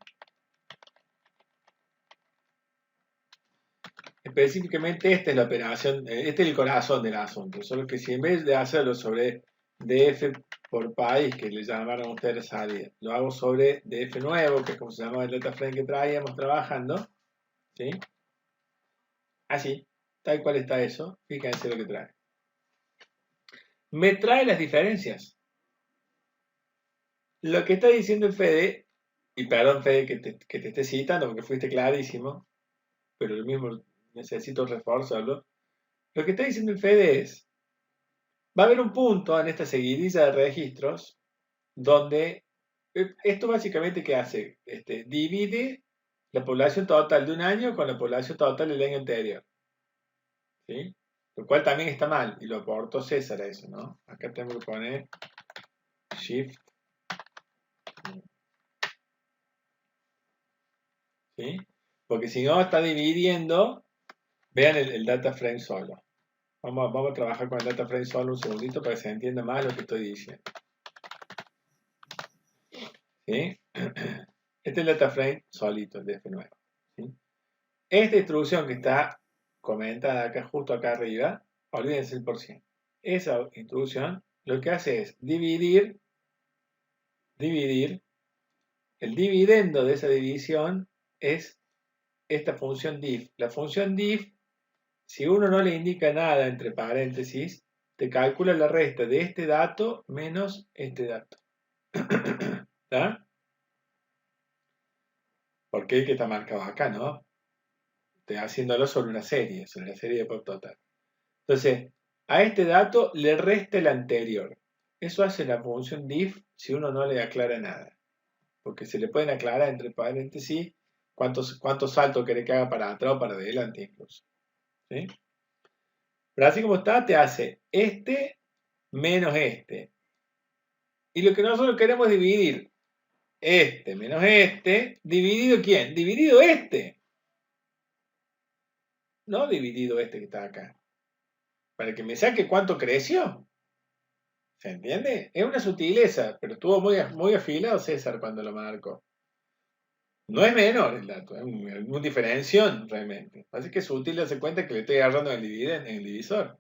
Específicamente esta es la operación, este es el corazón del asunto, solo que si en vez de hacerlo sobre DF por país, que le llamaron ustedes la salida, lo hago sobre DF nuevo, que es como se llama el data frame que traíamos trabajando, ¿sí? Así, tal cual está eso, fíjense lo que trae. Me trae las diferencias. Lo que está diciendo el Fede, y perdón Fede que te esté citando porque fuiste clarísimo, pero lo mismo necesito reforzarlo. Lo que está diciendo el Fede es, va a haber un punto en esta seguidilla de registros donde esto básicamente ¿qué hace? Divide la población total de un año con la población total del año anterior. ¿Sí? Lo cual también está mal, y lo aportó César a eso, ¿no? Acá tengo que poner Shift. ¿Sí? Porque si no está dividiendo, vean el data frame solo. Vamos a trabajar con el data frame solo un segundito para que se entienda más lo que estoy diciendo. ¿Sí? Este es el data frame solito, el DF9. ¿Sí? Esta instrucción que está comentada acá, justo acá arriba, olvídense el por ciento. Esa instrucción lo que hace es dividir, el dividendo de esa división es esta función diff. La función diff, si uno no le indica nada entre paréntesis, te calcula la resta de este dato menos este dato. ¿Está? Porque el que está marcado acá, ¿no? Estoy haciéndolo sobre la serie de pop total. Entonces, a este dato le resta el anterior. Eso hace la función diff si uno no le aclara nada. Porque se le pueden aclarar entre paréntesis cuántos saltos quiere que haga para atrás o para adelante incluso. ¿Sí? Pero así como está, te hace este menos este. Y lo que nosotros queremos es dividir este menos este, ¿dividido quién? Dividido este. No dividido este que está acá. Para que me saque cuánto creció. ¿Se entiende? Es una sutileza, pero estuvo muy afilado César cuando lo marcó. No es menor el dato, es una diferencia realmente. Así que es útil darse cuenta que le estoy agarrando en el divisor.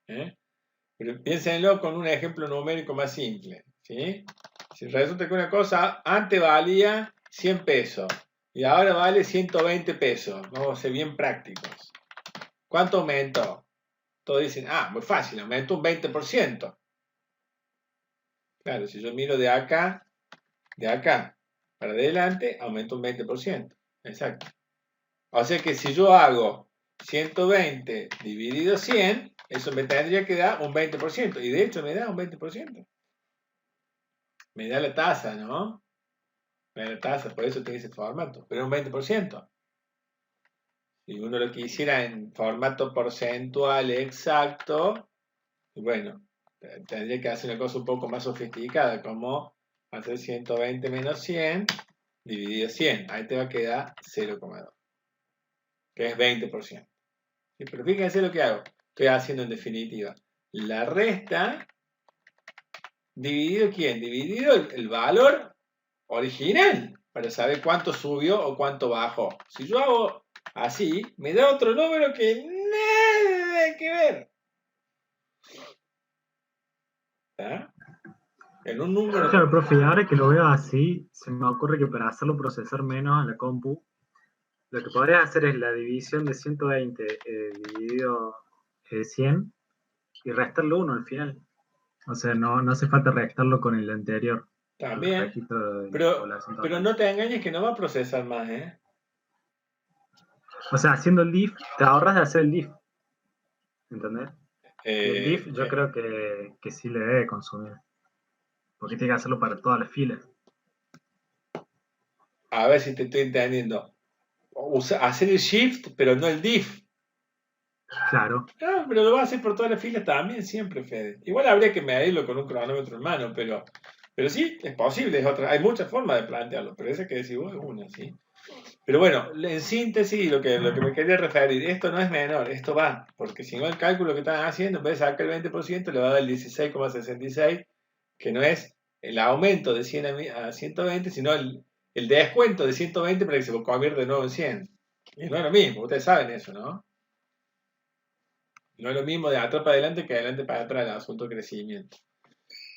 Pero piénsenlo con un ejemplo numérico más simple. ¿Sí? Si resulta que una cosa antes valía 100 pesos y ahora vale 120 pesos, vamos a ser bien prácticos. ¿Cuánto aumentó? Todos dicen, muy fácil, aumentó un 20%. Claro, si yo miro de acá para adelante, aumenta un 20%. Exacto. O sea que si yo hago 120 dividido 100, eso me tendría que dar un 20%. Y de hecho me da un 20%. Me da la tasa, ¿no? Me da la tasa, por eso tiene ese formato. Pero es un 20%. Si uno lo quisiera en formato porcentual exacto, bueno, tendría que hacer una cosa un poco más sofisticada, como hacer 120 menos 100 dividido 100. Ahí te va a quedar 0,2, que es 20%. ¿Sí? Pero fíjense lo que hago. Estoy haciendo en definitiva la resta dividido ¿quién? Dividido el valor original para saber cuánto subió o cuánto bajó. Si yo hago así, me da otro número que nada que ver. ¿Está? En un número. Claro, profe, y ahora que lo veo así, se me ocurre que para hacerlo procesar menos a la compu, Lo que podrías hacer es la división de 120 dividido 100 y restarle 1 al final. O sea, no hace falta restarlo con el anterior. También. El registro de Pero población total. no te engañes que no va a procesar más, ¿eh? O sea, haciendo el diff, te ahorras de hacer el diff. ¿Entendés? Y el diff yo creo que sí le debe consumir. Porque tiene que hacerlo para todas las filas. A ver si te estoy entendiendo. Hacer el shift, pero no el diff. Claro. No, pero lo va a hacer por todas las filas también, siempre, Fede. Igual habría que medirlo con un cronómetro en mano, pero sí, es posible. Hay muchas formas de plantearlo, pero esa que decís vos es una, ¿sí? Pero bueno, en síntesis, lo que me quería referir, esto no es menor, esto va, porque si no el cálculo que están haciendo, en vez de sacar el 20%, le va a dar el 16,66, que no es el aumento de 100 a 120, sino el descuento de 120 para que se convierta de nuevo en 100. Y no es lo mismo, ustedes saben eso, ¿no? No es lo mismo de atrás para adelante que de adelante para atrás el asunto de crecimiento.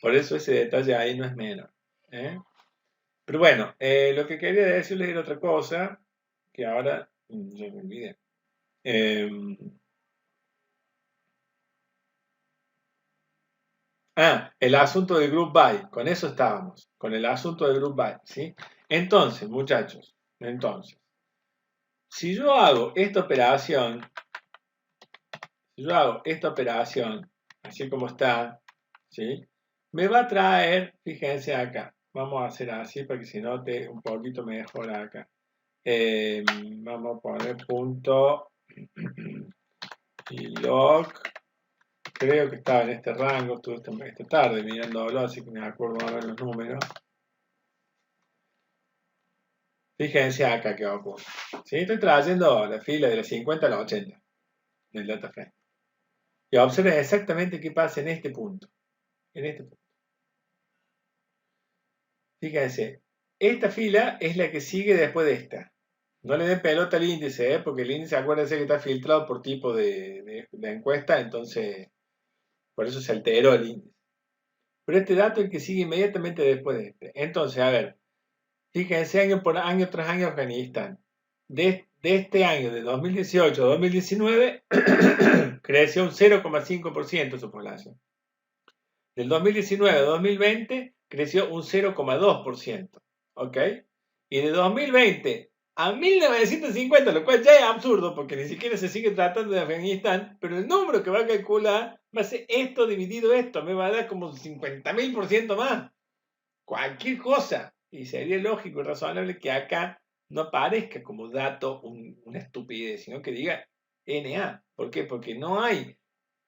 Por eso ese detalle ahí no es menor. Pero bueno, lo que quería decirles era otra cosa, que ahora ya me olvidé. El asunto del group by, con eso estábamos, con el asunto del group by, ¿sí? Entonces, muchachos, si yo hago esta operación, así como está, ¿sí? Me va a traer, fíjense acá, vamos a hacer así para que se note un poquito mejor acá. Vamos a poner punto y log. Creo que estaba en este rango, estuve esta tarde mirándolo, así que me acuerdo a ver los números. Fíjense acá qué ocurre. ¿Sí? Estoy trayendo la fila de la 50 a la 80 del data frame. Y observen exactamente qué pasa en este punto. Fíjense, esta fila es la que sigue después de esta. No le den pelota al índice, porque el índice, acuérdense que está filtrado por tipo de encuesta, entonces por eso se alteró el índice. Pero este dato es el que sigue inmediatamente después de este. Entonces, a ver, fíjense año por año tras año Afganistán. De este año, de 2018 a 2019, creció un 0,5% su población. Del 2019 a 2020, creció un 0,2%. ¿Ok? Y de 2020 a 1950, lo cual ya es absurdo porque ni siquiera se sigue tratando de Afganistán, pero el número que va a calcular va a ser esto dividido esto, me va a dar como 50.000% más. Cualquier cosa. Y sería lógico y razonable que acá no aparezca como dato una estupidez, sino que diga NA. ¿Por qué? Porque no hay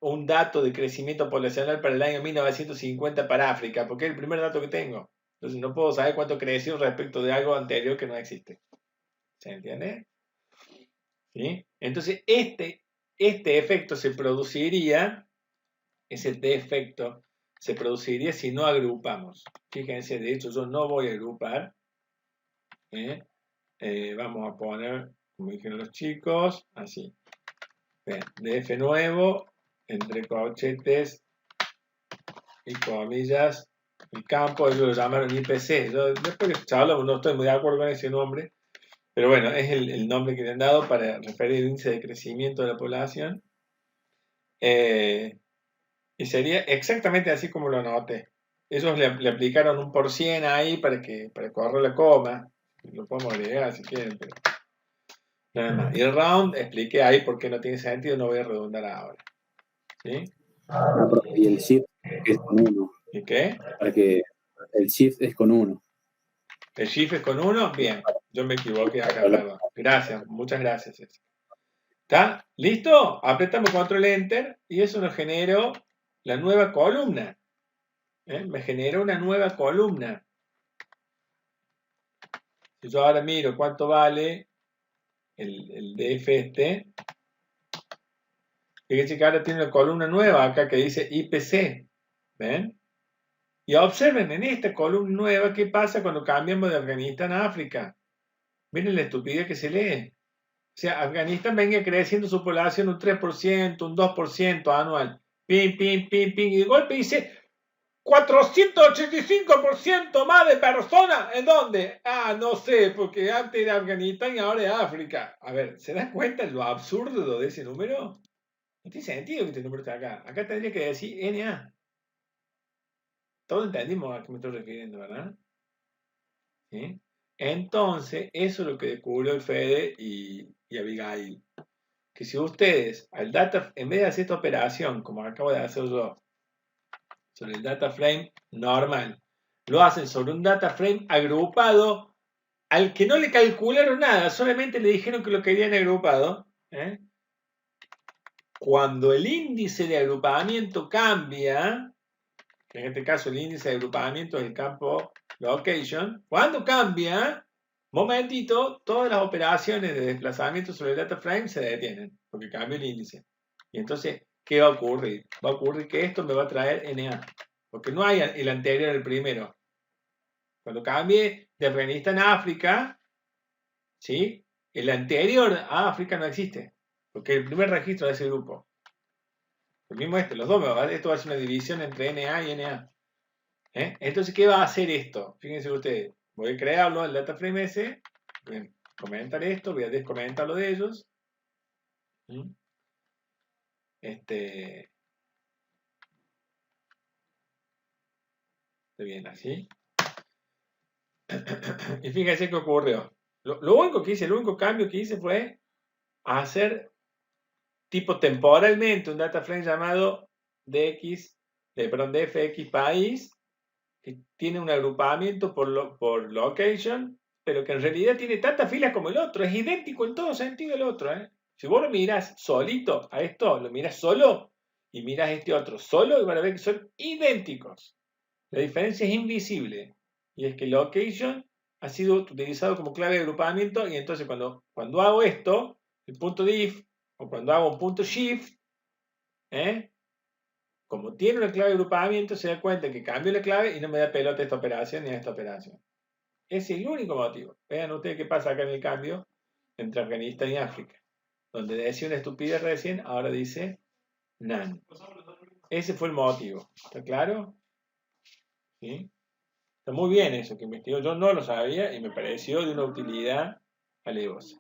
un dato de crecimiento poblacional para el año 1950 para África, porque es el primer dato que tengo. Entonces no puedo saber cuánto creció respecto de algo anterior que no existe. ¿Se entiende? ¿Sí? Entonces este efecto se produciría, ese defecto se produciría si no agrupamos. Fíjense, de hecho yo no voy a agrupar. Vamos a poner, como dijeron los chicos, así. DF nuevo, entre corchetes y comillas, y campo, ellos lo llamaron IPC. Yo después de escucharlo no estoy muy de acuerdo con ese nombre, pero bueno, es el nombre que le han dado para referir al índice de crecimiento de la población. Y sería exactamente así como lo anoté. Ellos le aplicaron un % ahí para correr la coma. Lo podemos agregar si quieren, pero nada más. Y el round, expliqué ahí por qué no tiene sentido, no voy a redundar ahora. ¿Sí? Y el shift es con 1. ¿Y qué? Para que el shift es con 1. ¿El shift es con 1? Bien, yo me equivoqué acá, perdón. Gracias, muchas gracias. ¿Está? ¿Listo? Apretamos control enter y eso nos generó la nueva columna. Me generó una nueva columna. Si yo ahora miro cuánto vale el DF este, fíjense que ahora tiene una columna nueva acá que dice IPC. ¿Ven? Y observen en esta columna nueva qué pasa cuando cambiamos de Afganistán a África. Miren la estupidez que se lee. O sea, Afganistán venga creciendo su población un 3%, un 2% anual. Pim, pim, pim, pim. Y de golpe dice, 485% más de personas. ¿En dónde? Ah, no sé, porque antes era Afganistán y ahora es África. A ver, ¿se dan cuenta lo absurdo de ese número? No tiene sentido que este número esté acá. Acá tendría que decir NA. Todos entendimos a qué me estoy refiriendo, ¿verdad? ¿Sí? Entonces, eso es lo que descubrió el Fede y Abigail. Que si ustedes, al data, en vez de hacer esta operación, como acabo de hacer yo, sobre el data frame normal, lo hacen sobre un data frame agrupado al que no le calcularon nada, solamente le dijeron que lo querían agrupado. Cuando el índice de agrupamiento cambia, en este caso el índice de agrupamiento es el campo location, cuando cambia, momentito, todas las operaciones de desplazamiento sobre el data frame se detienen, porque cambia el índice. Y entonces, ¿qué va a ocurrir? Va a ocurrir que esto me va a traer NA, porque no hay el anterior al primero. Cuando cambie de Afganistán a África, ¿sí? El anterior a África no existe, porque el primer registro de ese grupo. Lo mismo los dos, esto va a ser una división entre NA y NA. Entonces, ¿qué va a hacer esto? Fíjense ustedes, voy a crearlo, el data frame ese, voy a comentar esto, voy a descomentar lo de ellos. Está bien así. Y fíjense qué ocurrió. Lo único que hice, el único cambio que hice fue hacer tipo temporalmente un data frame llamado DFX país, que tiene un agrupamiento por location, pero que en realidad tiene tantas filas como el otro, es idéntico en todo sentido el otro. Si vos lo mirás solito a esto, lo mirás solo y mirás este otro solo, y van a ver que son idénticos. La diferencia es invisible, y es que location ha sido utilizado como clave de agrupamiento, y entonces cuando hago esto, el punto diff, o cuando hago un punto shift, como tiene una clave de agrupamiento, se da cuenta que cambio la clave y no me da pelota esta operación ni a esta operación. Ese es el único motivo. Vean ustedes qué pasa acá en el cambio entre Afganistán y África. Donde decía una estupidez recién, ahora dice none. Ese fue el motivo. ¿Está claro? ¿Sí? Está muy bien eso que investigó. Yo no lo sabía y me pareció de una utilidad alevosa.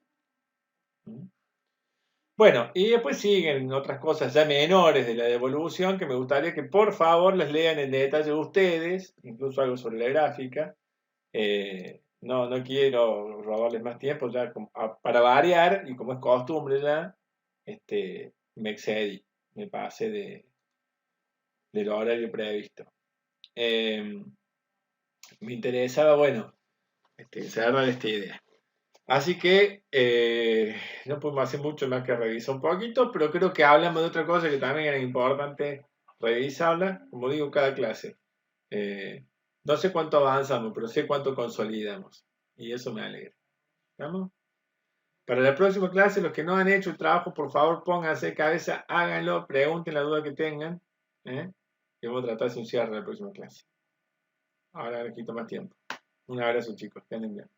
Bueno, y después siguen otras cosas ya menores de la devolución que me gustaría que por favor las lean en detalle ustedes, incluso algo sobre la gráfica. No quiero robarles más tiempo, ya para variar, y como es costumbre ya, me excedí, me pasé del horario previsto. Me interesaba, bueno, cerrar esta idea. Así que no podemos hacer mucho más que revisar un poquito, pero creo que hablamos de otra cosa que también era importante revisarla, como digo, cada clase. No sé cuánto avanzamos, pero sé cuánto consolidamos. Y eso me alegra. ¿Estamos? Para la próxima clase, los que no han hecho el trabajo, por favor, pónganse de cabeza, háganlo, pregunten la duda que tengan. Y vamos a tratar de hacer un cierre de la próxima clase. Ahora les quito más tiempo. Un abrazo, chicos. Que anden bien.